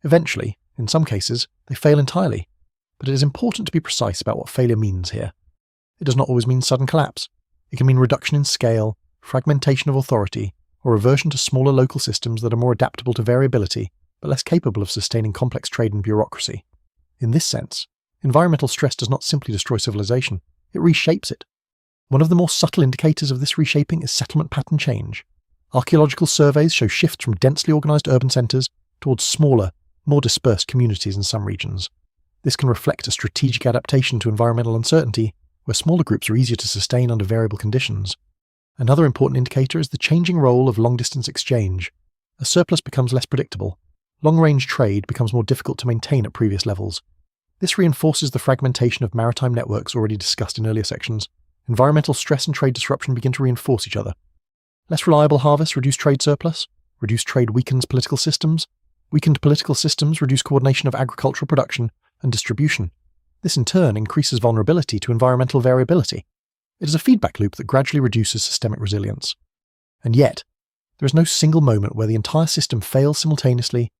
Eventually, in some cases, they fail entirely. But it is important to be precise about what failure means here. It does not always mean sudden collapse. It can mean reduction in scale, fragmentation of authority, or reversion to smaller local systems that are more adaptable to variability, but less capable of sustaining complex trade and bureaucracy. In this sense, environmental stress does not simply destroy civilization, it reshapes it. One of the more subtle indicators of this reshaping is settlement pattern change. Archaeological surveys show shifts from densely organised urban centres towards smaller, more dispersed communities in some regions. This can reflect a strategic adaptation to environmental uncertainty, where smaller groups are easier to sustain under variable conditions. Another important indicator is the changing role of long-distance exchange. A surplus becomes less predictable. Long-range trade becomes more difficult to maintain at previous levels. This reinforces the fragmentation of maritime networks already discussed in earlier sections. Environmental stress and trade disruption begin to reinforce each other. Less reliable harvests reduce trade surplus. Reduced trade weakens political systems. Weakened political systems reduce coordination of agricultural production and distribution. This in turn increases vulnerability to environmental variability. It is a feedback loop that gradually reduces systemic resilience. And yet, there is no single moment where the entire system fails simultaneously.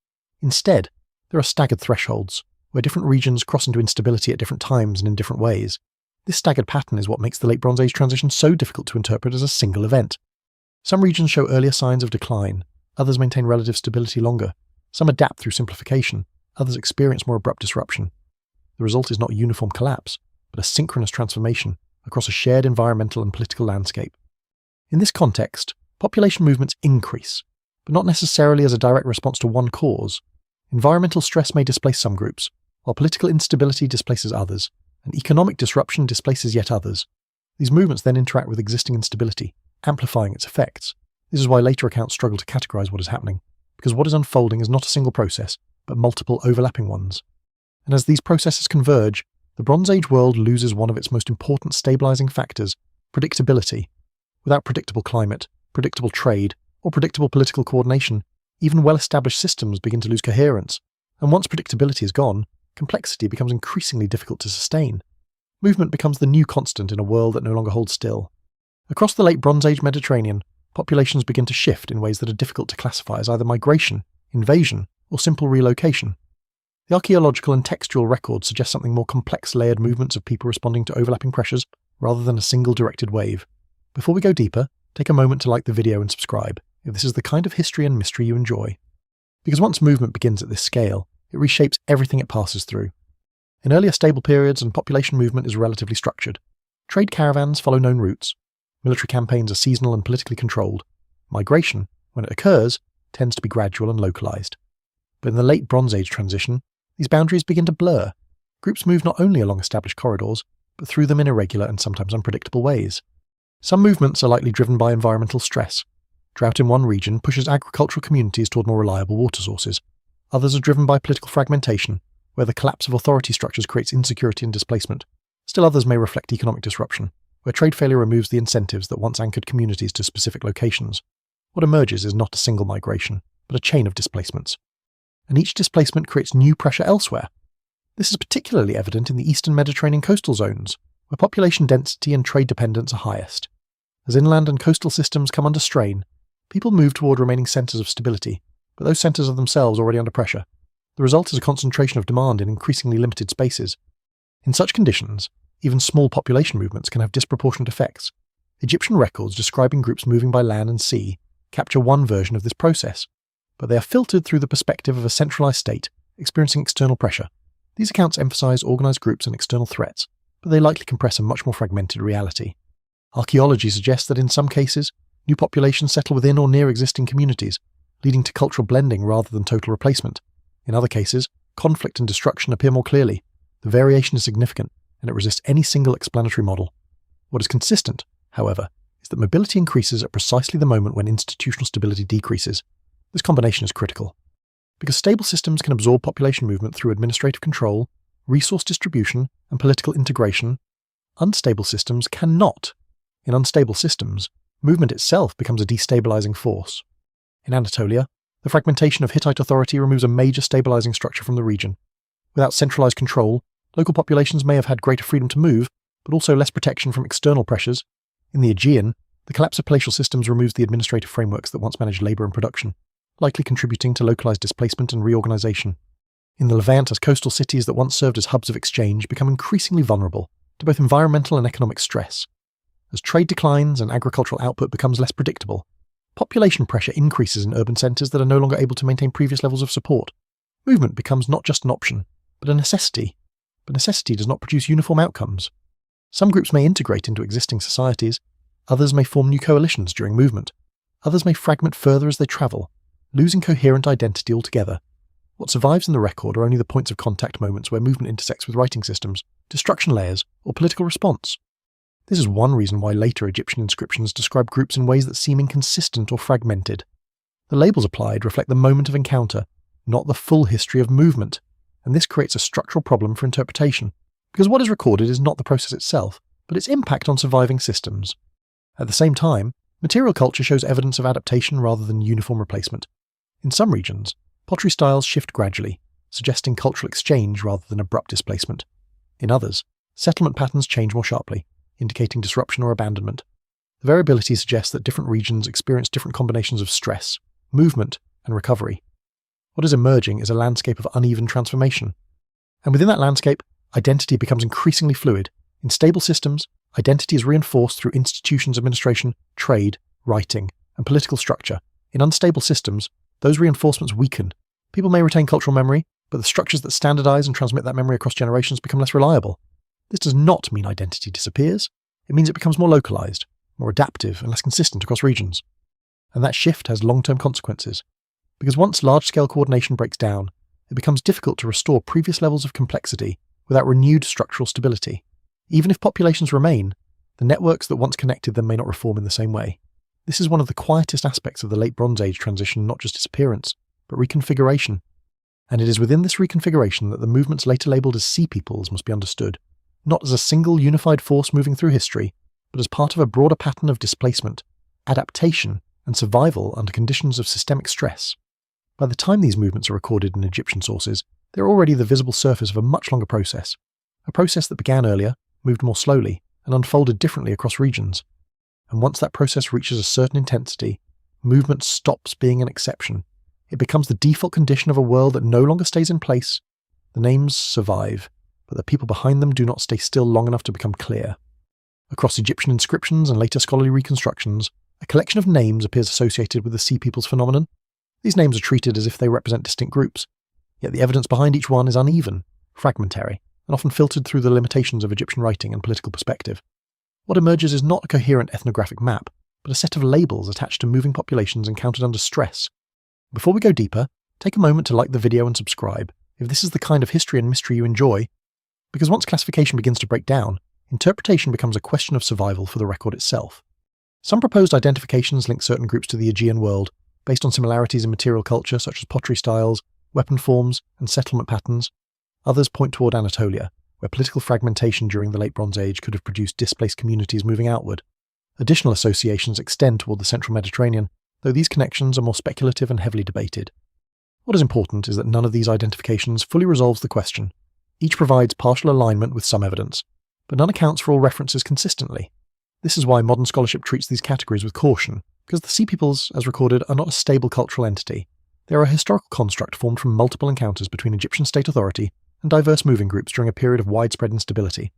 Instead, there are staggered thresholds, where different regions cross into instability at different times and in different ways. This staggered pattern is what makes the Late Bronze Age transition so difficult to interpret as a single event. Some regions show earlier signs of decline, others maintain relative stability longer. Some adapt through simplification, others experience more abrupt disruption. The result is not uniform collapse, but a synchronous transformation across a shared environmental and political landscape. In this context, population movements increase, but not necessarily as a direct response to one cause. Environmental stress may displace some groups, while political instability displaces others, and economic disruption displaces yet others. These movements then interact with existing instability, amplifying its effects. This is why later accounts struggle to categorize what is happening, because what is unfolding is not a single process, but multiple overlapping ones. And as these processes converge, the Bronze Age world loses one of its most important stabilizing factors, predictability. Without predictable climate, predictable trade, or predictable political coordination, even well-established systems begin to lose coherence, and once predictability is gone, complexity becomes increasingly difficult to sustain. Movement becomes the new constant in a world that no longer holds still. Across the late Bronze Age Mediterranean, populations begin to shift in ways that are difficult to classify as either migration, invasion, or simple relocation. The archaeological and textual records suggest something more complex layered movements of people responding to overlapping pressures rather than a single directed wave. Before we go deeper, take a moment to like the video and subscribe if this is the kind of history and mystery you enjoy. Because once movement begins at this scale, it reshapes everything it passes through. In earlier stable periods, and population movement is relatively structured. Trade caravans follow known routes. Military campaigns are seasonal and politically controlled. Migration, when it occurs, tends to be gradual and localized. But in the late Bronze Age transition, these boundaries begin to blur. Groups move not only along established corridors, but through them in irregular and sometimes unpredictable ways. Some movements are likely driven by environmental stress. Drought in one region pushes agricultural communities toward more reliable water sources. Others are driven by political fragmentation, where the collapse of authority structures creates insecurity and displacement. Still others may reflect economic disruption, where trade failure removes the incentives that once anchored communities to specific locations. What emerges is not a single migration, but a chain of displacements. And each displacement creates new pressure elsewhere. This is particularly evident in the eastern Mediterranean coastal zones, where population density and trade dependence are highest. As inland and coastal systems come under strain, people move toward remaining centres of stability, but those centres are themselves already under pressure. The result is a concentration of demand in increasingly limited spaces. In such conditions, even small population movements can have disproportionate effects. Egyptian records describing groups moving by land and sea capture one version of this process, but they are filtered through the perspective of a centralised state experiencing external pressure. These accounts emphasise organised groups and external threats, but they likely compress a much more fragmented reality. Archaeology suggests that in some cases, new populations settle within or near existing communities, leading to cultural blending rather than total replacement. In other cases, conflict and destruction appear more clearly. The variation is significant, and it resists any single explanatory model. What is consistent, however, is that mobility increases at precisely the moment when institutional stability decreases. This combination is critical. Because stable systems can absorb population movement through administrative control, resource distribution, and political integration, unstable systems cannot. In unstable systems, movement itself becomes a destabilizing force. In Anatolia, the fragmentation of Hittite authority removes a major stabilizing structure from the region. Without centralized control, local populations may have had greater freedom to move, but also less protection from external pressures. In the Aegean, the collapse of palatial systems removes the administrative frameworks that once managed labour and production, likely contributing to localized displacement and reorganization. In the Levant, as coastal cities that once served as hubs of exchange become increasingly vulnerable to both environmental and economic stress. As trade declines and agricultural output becomes less predictable, population pressure increases in urban centres that are no longer able to maintain previous levels of support. Movement becomes not just an option, but a necessity. But necessity does not produce uniform outcomes. Some groups may integrate into existing societies, others may form new coalitions during movement, others may fragment further as they travel, losing coherent identity altogether. What survives in the record are only the points of contact moments where movement intersects with writing systems, destruction layers, or political response. This is one reason why later Egyptian inscriptions describe groups in ways that seem inconsistent or fragmented. The labels applied reflect the moment of encounter, not the full history of movement, and this creates a structural problem for interpretation, because what is recorded is not the process itself, but its impact on surviving systems. At the same time, material culture shows evidence of adaptation rather than uniform replacement. In some regions, pottery styles shift gradually, suggesting cultural exchange rather than abrupt displacement. In others, settlement patterns change more sharply, indicating disruption or abandonment. The variability suggests that different regions experience different combinations of stress, movement, and recovery. What is emerging is a landscape of uneven transformation. And within that landscape, identity becomes increasingly fluid. In stable systems, identity is reinforced through institutions, administration, trade, writing, and political structure. In unstable systems, those reinforcements weaken. People may retain cultural memory, but the structures that standardize and transmit that memory across generations become less reliable. This does not mean identity disappears. It means it becomes more localized, more adaptive, and less consistent across regions. And that shift has long-term consequences. Because once large-scale coordination breaks down, it becomes difficult to restore previous levels of complexity without renewed structural stability. Even if populations remain, the networks that once connected them may not reform in the same way. This is one of the quietest aspects of the late Bronze Age transition, not just disappearance, but reconfiguration. And it is within this reconfiguration that the movements later labelled as sea peoples must be understood, not as a single unified force moving through history, but as part of a broader pattern of displacement, adaptation, and survival under conditions of systemic stress. By the time these movements are recorded in Egyptian sources, they are already the visible surface of a much longer process. A process that began earlier, moved more slowly, and unfolded differently across regions. And once that process reaches a certain intensity, movement stops being an exception. It becomes the default condition of a world that no longer stays in place. The names survive, but the people behind them do not stay still long enough to become clear. Across Egyptian inscriptions and later scholarly reconstructions, a collection of names appears associated with the Sea Peoples phenomenon. These names are treated as if they represent distinct groups, yet the evidence behind each one is uneven, fragmentary, and often filtered through the limitations of Egyptian writing and political perspective. What emerges is not a coherent ethnographic map, but a set of labels attached to moving populations encountered under stress. Before we go deeper, take a moment to like the video and subscribe if this is the kind of history and mystery you enjoy, because once classification begins to break down, interpretation becomes a question of survival for the record itself. Some proposed identifications link certain groups to the Aegean world, based on similarities in material culture such as pottery styles, weapon forms, and settlement patterns. Others point toward Anatolia, where political fragmentation during the Late Bronze Age could have produced displaced communities moving outward. Additional associations extend toward the central Mediterranean, though these connections are more speculative and heavily debated. What is important is that none of these identifications fully resolves the question. Each provides partial alignment with some evidence, but none accounts for all references consistently. This is why modern scholarship treats these categories with caution, because the Sea Peoples, as recorded, are not a stable cultural entity. They are a historical construct formed from multiple encounters between Egyptian state authority and diverse moving groups during a period of widespread instability.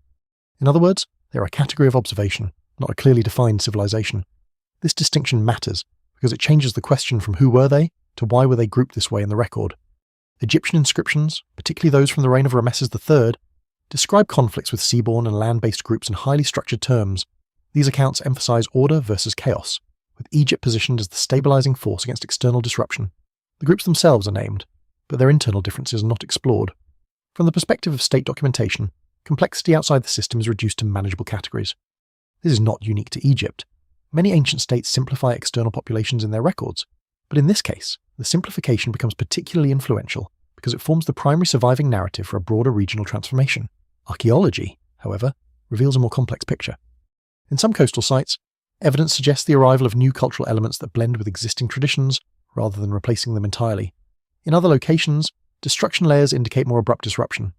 In other words, they are a category of observation, not a clearly defined civilization. This distinction matters, because it changes the question from who were they to why were they grouped this way in the record. Egyptian inscriptions, particularly those from the reign of Ramesses III, describe conflicts with seaborne and land-based groups in highly structured terms. These accounts emphasize order versus chaos, with Egypt positioned as the stabilizing force against external disruption. The groups themselves are named, but their internal differences are not explored. From the perspective of state documentation, complexity outside the system is reduced to manageable categories. This is not unique to Egypt. Many ancient states simplify external populations in their records, but in this case, the simplification becomes particularly influential because it forms the primary surviving narrative for a broader regional transformation. Archaeology, however, reveals a more complex picture. In some coastal sites, evidence suggests the arrival of new cultural elements that blend with existing traditions rather than replacing them entirely. In other locations, destruction layers indicate more abrupt disruption.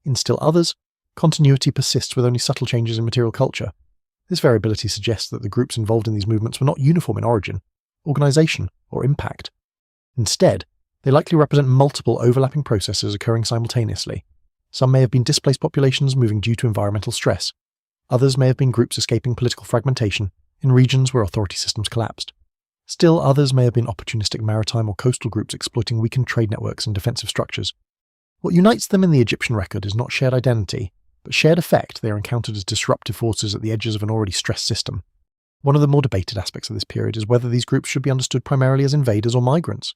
In still others, continuity persists with only subtle changes in material culture. This variability suggests that the groups involved in these movements were not uniform in origin, organization, or impact. Instead, they likely represent multiple overlapping processes occurring simultaneously. Some may have been displaced populations moving due to environmental stress. Others may have been groups escaping political fragmentation in regions where authority systems collapsed. Still others may have been opportunistic maritime or coastal groups exploiting weakened trade networks and defensive structures. What unites them in the Egyptian record is not shared identity, but shared effect. They are encountered as disruptive forces at the edges of an already stressed system. One of the more debated aspects of this period is whether these groups should be understood primarily as invaders or migrants.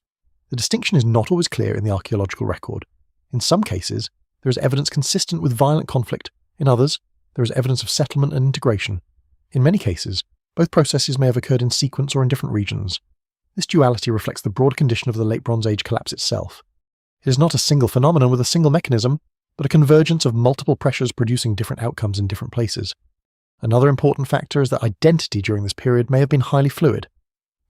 The distinction is not always clear in the archaeological record. In some cases, there is evidence consistent with violent conflict. In others, there is evidence of settlement and integration. In many cases, both processes may have occurred in sequence or in different regions. This duality reflects the broad condition of the Late Bronze Age collapse itself. It is not a single phenomenon with a single mechanism, but a convergence of multiple pressures producing different outcomes in different places. Another important factor is that identity during this period may have been highly fluid.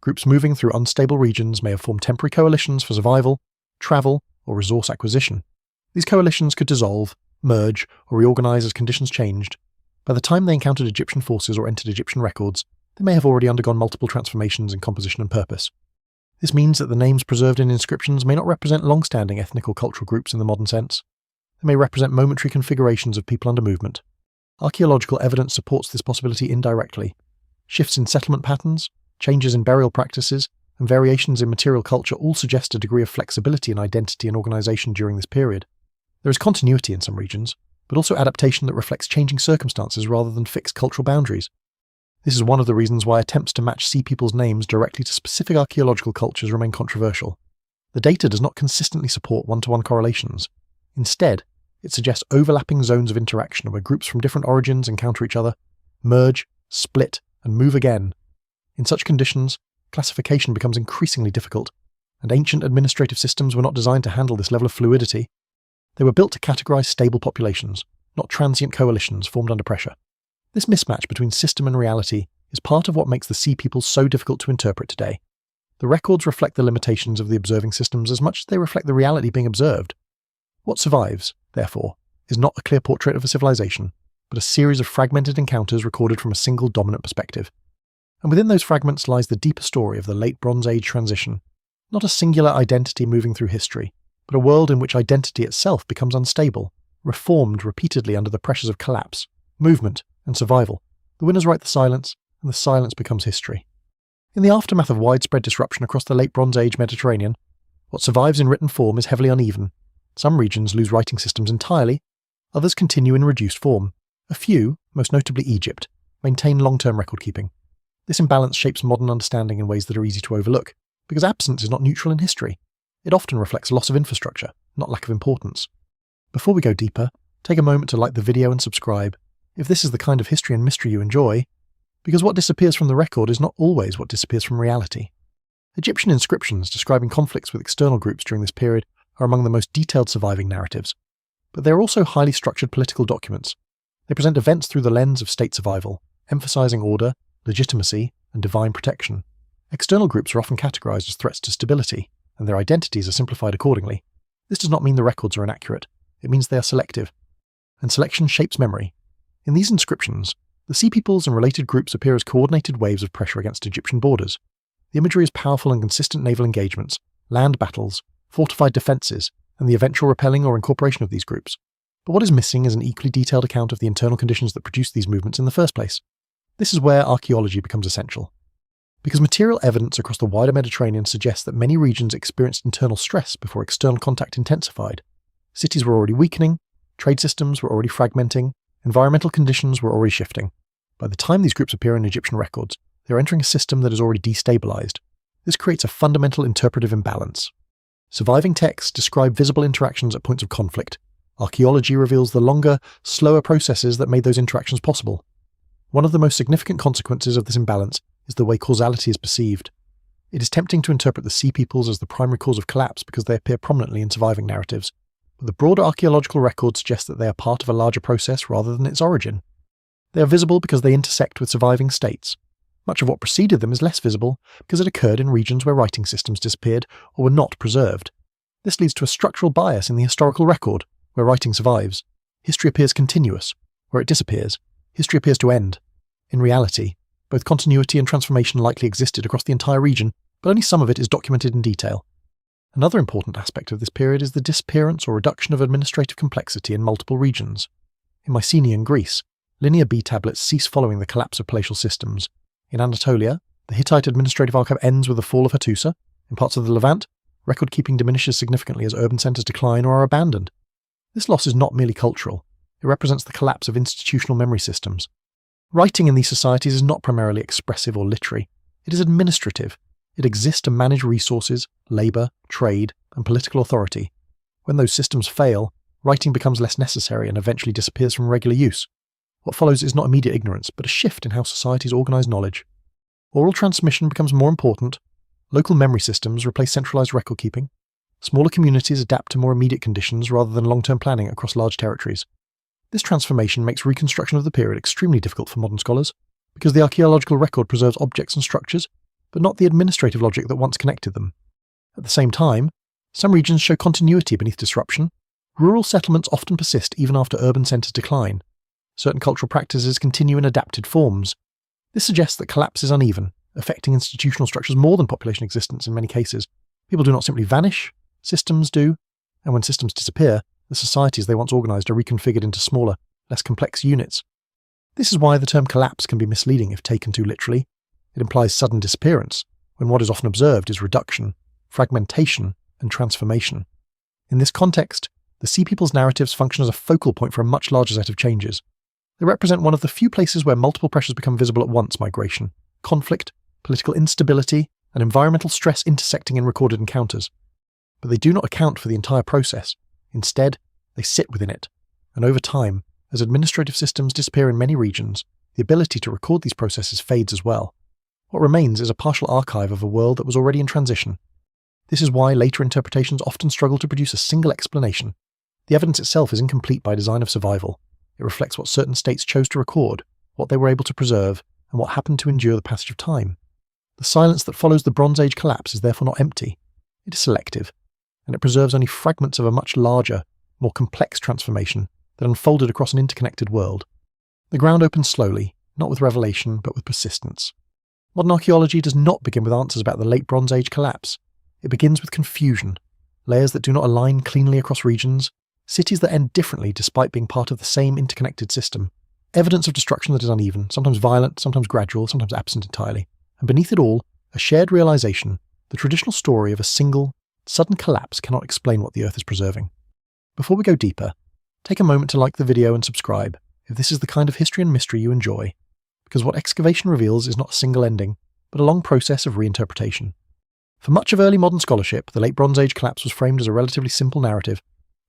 Groups moving through unstable regions may have formed temporary coalitions for survival, travel, or resource acquisition. These coalitions could dissolve, merge, or reorganize as conditions changed. By the time they encountered Egyptian forces or entered Egyptian records, they may have already undergone multiple transformations in composition and purpose. This means that the names preserved in inscriptions may not represent long-standing ethnic or cultural groups in the modern sense. They may represent momentary configurations of people under movement. Archaeological evidence supports this possibility indirectly. Shifts in settlement patterns, changes in burial practices, and variations in material culture all suggest a degree of flexibility in identity and organization during this period. There is continuity in some regions, but also adaptation that reflects changing circumstances rather than fixed cultural boundaries. This is one of the reasons why attempts to match Sea Peoples' names directly to specific archaeological cultures remain controversial. The data does not consistently support one-to-one correlations. Instead, it suggests overlapping zones of interaction where groups from different origins encounter each other, merge, split, and move again. In such conditions, classification becomes increasingly difficult, and ancient administrative systems were not designed to handle this level of fluidity. They were built to categorize stable populations, not transient coalitions formed under pressure. This mismatch between system and reality is part of what makes the Sea Peoples so difficult to interpret today. The records reflect the limitations of the observing systems as much as they reflect the reality being observed. What survives, therefore, is not a clear portrait of a civilization, but a series of fragmented encounters recorded from a single dominant perspective. And within those fragments lies the deeper story of the Late Bronze Age transition, not a singular identity moving through history, but a world in which identity itself becomes unstable, reformed repeatedly under the pressures of collapse, movement, and survival. The winners write the silence, and the silence becomes history. In the aftermath of widespread disruption across the Late Bronze Age Mediterranean, what survives in written form is heavily uneven. Some regions lose writing systems entirely, others continue in reduced form. A few, most notably Egypt, maintain long-term record-keeping. This imbalance shapes modern understanding in ways that are easy to overlook, because absence is not neutral in history. It often reflects loss of infrastructure, not lack of importance. Before we go deeper, take a moment to like the video and subscribe, if this is the kind of history and mystery you enjoy, because what disappears from the record is not always what disappears from reality. Egyptian inscriptions describing conflicts with external groups during this period are among the most detailed surviving narratives, but they are also highly structured political documents. They present events through the lens of state survival, emphasizing order, legitimacy, and divine protection. External groups are often categorized as threats to stability, and their identities are simplified accordingly. This does not mean the records are inaccurate, it means they are selective. And selection shapes memory. In these inscriptions, the sea peoples and related groups appear as coordinated waves of pressure against Egyptian borders. The imagery is powerful and consistent naval engagements, land battles, fortified defences, and the eventual repelling or incorporation of these groups. But what is missing is an equally detailed account of the internal conditions that produce these movements in the first place. This is where archaeology becomes essential. Because material evidence across the wider Mediterranean suggests that many regions experienced internal stress before external contact intensified. Cities were already weakening, trade systems were already fragmenting, environmental conditions were already shifting. By the time these groups appear in Egyptian records, they are entering a system that is already destabilized. This creates a fundamental interpretive imbalance. Surviving texts describe visible interactions at points of conflict. Archaeology reveals the longer, slower processes that made those interactions possible. One of the most significant consequences of this imbalance is the way causality is perceived. It is tempting to interpret the sea peoples as the primary cause of collapse because they appear prominently in surviving narratives, but the broader archaeological record suggests that they are part of a larger process rather than its origin. They are visible because they intersect with surviving states. Much of what preceded them is less visible because it occurred in regions where writing systems disappeared or were not preserved. This leads to a structural bias in the historical record. Where writing survives, history appears continuous. Where it disappears, history appears to end. In reality, both continuity and transformation likely existed across the entire region, but only some of it is documented in detail. Another important aspect of this period is the disappearance or reduction of administrative complexity in multiple regions. In Mycenaean Greece, linear B tablets cease following the collapse of palatial systems. In Anatolia, the Hittite administrative archive ends with the fall of Hattusa. In parts of the Levant, record-keeping diminishes significantly as urban centres decline or are abandoned. This loss is not merely cultural, it represents the collapse of institutional memory systems. Writing in these societies is not primarily expressive or literary, it is administrative. It exists to manage resources, labour, trade, and political authority. When those systems fail, writing becomes less necessary and eventually disappears from regular use. What follows is not immediate ignorance, but a shift in how societies organise knowledge. Oral transmission becomes more important, local memory systems replace centralised record-keeping, smaller communities adapt to more immediate conditions rather than long-term planning across large territories. This transformation makes reconstruction of the period extremely difficult for modern scholars, because the archaeological record preserves objects and structures, but not the administrative logic that once connected them. At the same time, some regions show continuity beneath disruption. Rural settlements often persist even after urban centres decline. Certain cultural practices continue in adapted forms. This suggests that collapse is uneven, affecting institutional structures more than population existence in many cases. People do not simply vanish, systems do, and when systems disappear, the societies they once organised are reconfigured into smaller, less complex units. This is why the term collapse can be misleading if taken too literally. It implies sudden disappearance, when what is often observed is reduction, fragmentation, and transformation. In this context, the Sea People's narratives function as a focal point for a much larger set of changes. They represent one of the few places where multiple pressures become visible at once: migration, conflict, political instability, and environmental stress intersecting in recorded encounters. But they do not account for the entire process. Instead, they sit within it. And over time, as administrative systems disappear in many regions, the ability to record these processes fades as well. What remains is a partial archive of a world that was already in transition. This is why later interpretations often struggle to produce a single explanation. The evidence itself is incomplete by design of survival. It reflects what certain states chose to record, what they were able to preserve, and what happened to endure the passage of time. The silence that follows the Bronze Age collapse is therefore not empty. It is selective, and it preserves only fragments of a much larger, more complex transformation that unfolded across an interconnected world. The ground opens slowly, not with revelation, but with persistence. Modern archaeology does not begin with answers about the late Bronze Age collapse. It begins with confusion, layers that do not align cleanly across regions, cities that end differently despite being part of the same interconnected system, evidence of destruction that is uneven, sometimes violent, sometimes gradual, sometimes absent entirely, and beneath it all, a shared realization: the traditional story of a single, sudden collapse cannot explain what the Earth is preserving. Before we go deeper, take a moment to like the video and subscribe if this is the kind of history and mystery you enjoy, because what excavation reveals is not a single ending, but a long process of reinterpretation. For much of early modern scholarship, the late Bronze Age collapse was framed as a relatively simple narrative.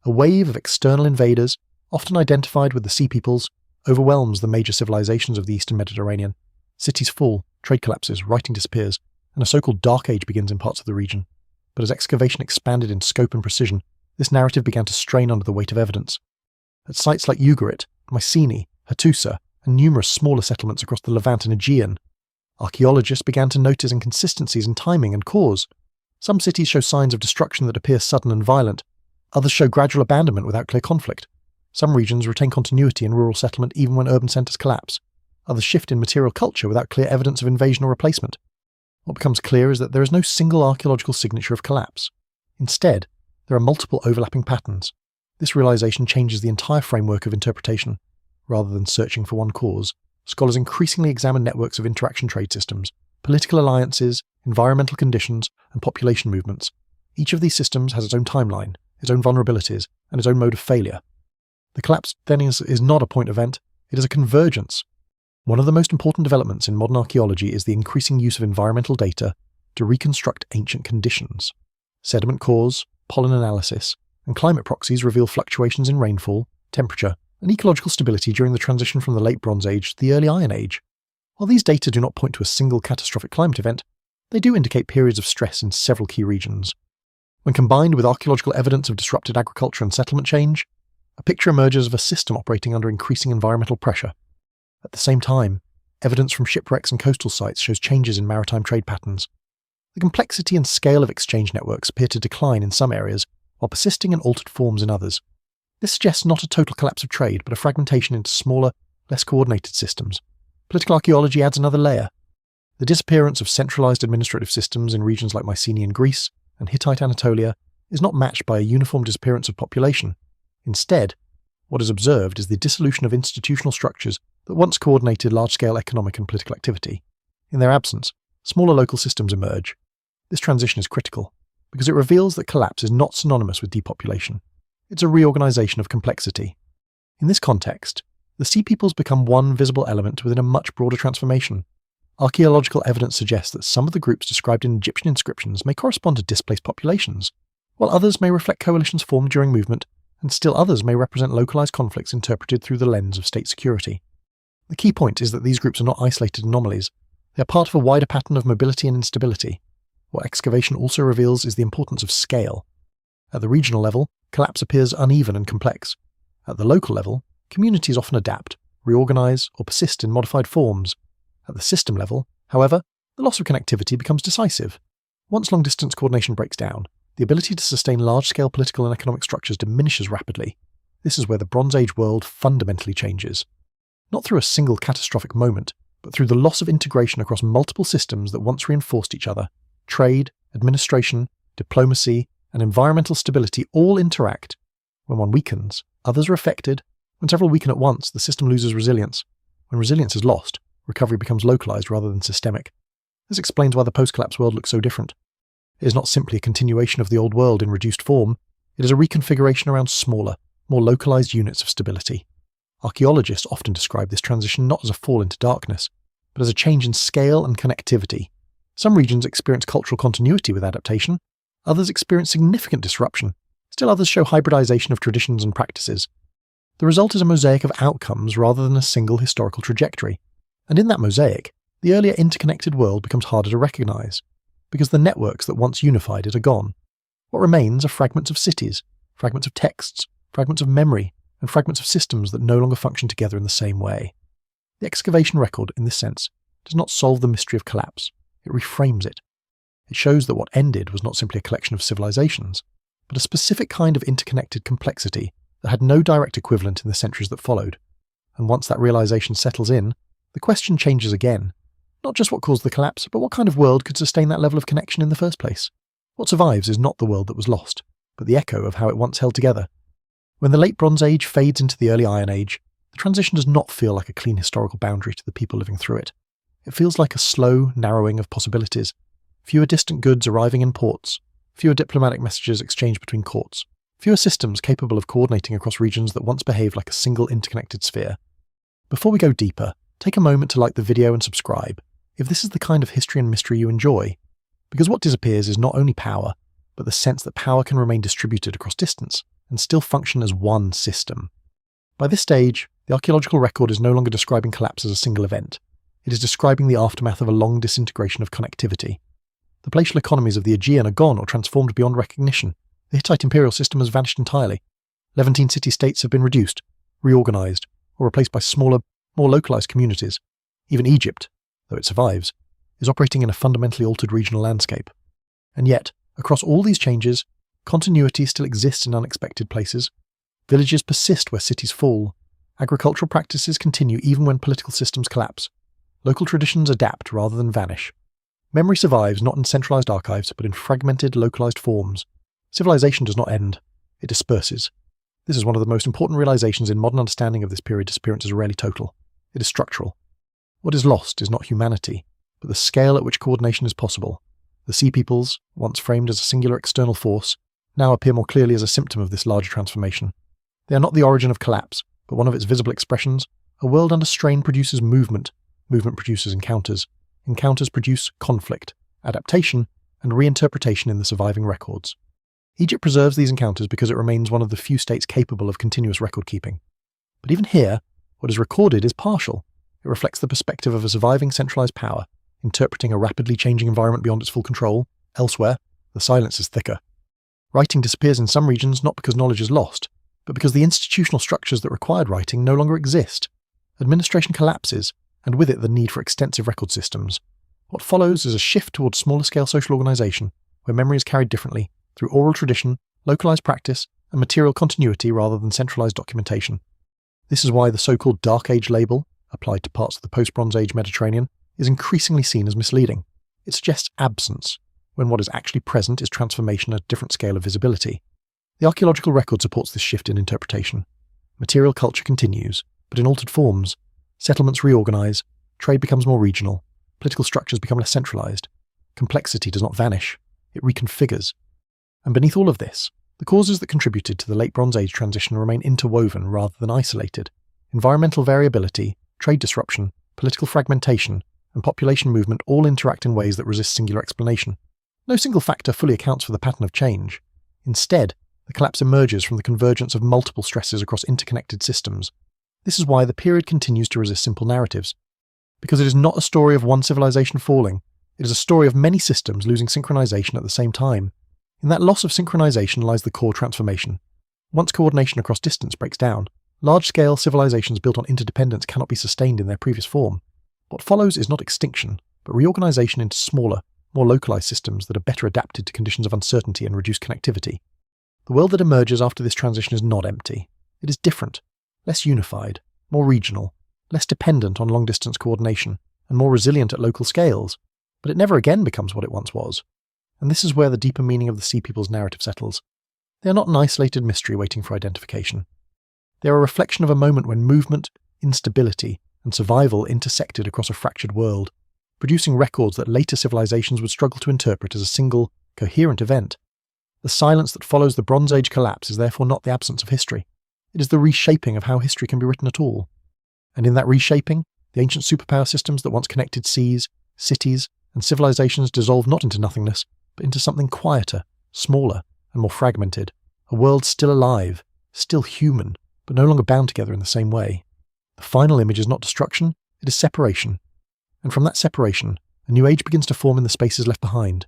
A wave of external invaders, often identified with the Sea Peoples, overwhelms the major civilizations of the Eastern Mediterranean. Cities fall, trade collapses, writing disappears, and a so-called Dark Age begins in parts of the region. But as excavation expanded in scope and precision, this narrative began to strain under the weight of evidence. At sites like Ugarit, Mycenae, Hattusa, and numerous smaller settlements across the Levant and Aegean, archaeologists began to notice inconsistencies in timing and cause. Some cities show signs of destruction that appear sudden and violent. Others show gradual abandonment without clear conflict. Some regions retain continuity in rural settlement even when urban centres collapse. Others shift in material culture without clear evidence of invasion or replacement. What becomes clear is that there is no single archaeological signature of collapse. Instead, there are multiple overlapping patterns. This realization changes the entire framework of interpretation. Rather than searching for one cause, scholars increasingly examine networks of interaction trade systems, political alliances, environmental conditions, and population movements. Each of these systems has its own timeline, its own vulnerabilities, and its own mode of failure. The collapse then is not a point event, it is a convergence. One of the most important developments in modern archaeology is the increasing use of environmental data to reconstruct ancient conditions. Sediment cores, pollen analysis, and climate proxies reveal fluctuations in rainfall, temperature, and ecological stability during the transition from the late Bronze Age to the early Iron Age. While these data do not point to a single catastrophic climate event, they do indicate periods of stress in several key regions. When combined with archaeological evidence of disrupted agriculture and settlement change, a picture emerges of a system operating under increasing environmental pressure. At the same time, evidence from shipwrecks and coastal sites shows changes in maritime trade patterns. The complexity and scale of exchange networks appear to decline in some areas, while persisting in altered forms in others. This suggests not a total collapse of trade, but a fragmentation into smaller, less coordinated systems. Political archaeology adds another layer. The disappearance of centralized administrative systems in regions like Mycenaean Greece and Hittite Anatolia is not matched by a uniform disappearance of population. Instead, what is observed is the dissolution of institutional structures that once coordinated large-scale economic and political activity. In their absence, smaller local systems emerge. This transition is critical, because it reveals that collapse is not synonymous with depopulation. It's a reorganization of complexity. In this context, the Sea Peoples become one visible element within a much broader transformation. Archaeological evidence suggests that some of the groups described in Egyptian inscriptions may correspond to displaced populations, while others may reflect coalitions formed during movement, and still others may represent localized conflicts interpreted through the lens of state security. The key point is that these groups are not isolated anomalies. They are part of a wider pattern of mobility and instability. What excavation also reveals is the importance of scale. At the regional level, collapse appears uneven and complex. At the local level, communities often adapt, reorganize, or persist in modified forms. At the system level, however, the loss of connectivity becomes decisive. Once long-distance coordination breaks down, the ability to sustain large-scale political and economic structures diminishes rapidly. This is where the Bronze Age world fundamentally changes. Not through a single catastrophic moment, but through the loss of integration across multiple systems that once reinforced each other. Trade, administration, diplomacy, and environmental stability all interact. When one weakens, others are affected. When several weaken at once, the system loses resilience. When resilience is lost, recovery becomes localized rather than systemic. This explains why the post-collapse world looks so different. It is not simply a continuation of the old world in reduced form, it is a reconfiguration around smaller, more localized units of stability. Archaeologists often describe this transition not as a fall into darkness, but as a change in scale and connectivity. Some regions experience cultural continuity with adaptation, others experience significant disruption, still others show hybridization of traditions and practices. The result is a mosaic of outcomes rather than a single historical trajectory, and in that mosaic, the earlier interconnected world becomes harder to recognize, because the networks that once unified it are gone. What remains are fragments of cities, fragments of texts, fragments of memory, and fragments of systems that no longer function together in the same way. The excavation record, in this sense, does not solve the mystery of collapse, it reframes it. It shows that what ended was not simply a collection of civilizations, but a specific kind of interconnected complexity that had no direct equivalent in the centuries that followed. And once that realization settles in, the question changes again. Not just what caused the collapse, but what kind of world could sustain that level of connection in the first place? What survives is not the world that was lost, but the echo of how it once held together. When the late Bronze Age fades into the early Iron Age, the transition does not feel like a clean historical boundary to the people living through it. It feels like a slow narrowing of possibilities. Fewer distant goods arriving in ports, fewer diplomatic messages exchanged between courts, fewer systems capable of coordinating across regions that once behaved like a single interconnected sphere. Before we go deeper, take a moment to like the video and subscribe, if this is the kind of history and mystery you enjoy. Because what disappears is not only power, but the sense that power can remain distributed across distance and still function as one system. By this stage, the archaeological record is no longer describing collapse as a single event. It is describing the aftermath of a long disintegration of connectivity. The palatial economies of the Aegean are gone or transformed beyond recognition. The Hittite imperial system has vanished entirely. Levantine city-states have been reduced, reorganized, or replaced by smaller, more localized communities. Even Egypt, though it survives, is operating in a fundamentally altered regional landscape. And yet, across all these changes, continuity still exists in unexpected places. Villages persist where cities fall. Agricultural practices continue even when political systems collapse. Local traditions adapt rather than vanish. Memory survives not in centralized archives, but in fragmented, localized forms. Civilization does not end. It disperses. This is one of the most important realizations in modern understanding of this period. Disappearance is rarely total. It is structural. What is lost is not humanity, but the scale at which coordination is possible. The Sea Peoples, once framed as a singular external force, now appear more clearly as a symptom of this larger transformation. They are not the origin of collapse, but one of its visible expressions. A world under strain produces movement. Movement produces encounters. Encounters produce conflict, adaptation, and reinterpretation in the surviving records. Egypt preserves these encounters because it remains one of the few states capable of continuous record-keeping. But even here, what is recorded is partial. It reflects the perspective of a surviving centralized power, interpreting a rapidly changing environment beyond its full control. Elsewhere, the silence is thicker. Writing disappears in some regions not because knowledge is lost, but because the institutional structures that required writing no longer exist. Administration collapses, and with it the need for extensive record systems. What follows is a shift towards smaller-scale social organization, where memory is carried differently, through oral tradition, localized practice, and material continuity rather than centralized documentation. This is why the so-called Dark Age label, applied to parts of the post-Bronze Age Mediterranean, is increasingly seen as misleading. It suggests absence, when what is actually present is transformation at a different scale of visibility. The archaeological record supports this shift in interpretation. Material culture continues, but in altered forms. Settlements reorganize, trade becomes more regional, political structures become less centralized. Complexity does not vanish, it reconfigures. And beneath all of this, the causes that contributed to the late Bronze Age transition remain interwoven rather than isolated. Environmental variability, trade disruption, political fragmentation, and population movement all interact in ways that resist singular explanation. No single factor fully accounts for the pattern of change. Instead, the collapse emerges from the convergence of multiple stresses across interconnected systems. This is why the period continues to resist simple narratives. Because it is not a story of one civilization falling, it is a story of many systems losing synchronization at the same time. In that loss of synchronization lies the core transformation. Once coordination across distance breaks down, large-scale civilizations built on interdependence cannot be sustained in their previous form. What follows is not extinction, but reorganization into smaller, more localized systems that are better adapted to conditions of uncertainty and reduced connectivity. The world that emerges after this transition is not empty. It is different, less unified, more regional, less dependent on long-distance coordination, and more resilient at local scales, but it never again becomes what it once was. And this is where the deeper meaning of the Sea People's narrative settles. They are not an isolated mystery waiting for identification. They are a reflection of a moment when movement, instability, and survival intersected across a fractured world, producing records that later civilizations would struggle to interpret as a single, coherent event. The silence that follows the Bronze Age collapse is therefore not the absence of history. It is the reshaping of how history can be written at all. And in that reshaping, the ancient superpower systems that once connected seas, cities, and civilizations dissolve not into nothingness, but into something quieter, smaller, and more fragmented. A world still alive, still human, but no longer bound together in the same way. The final image is not destruction, it is separation. And from that separation, a new age begins to form in the spaces left behind.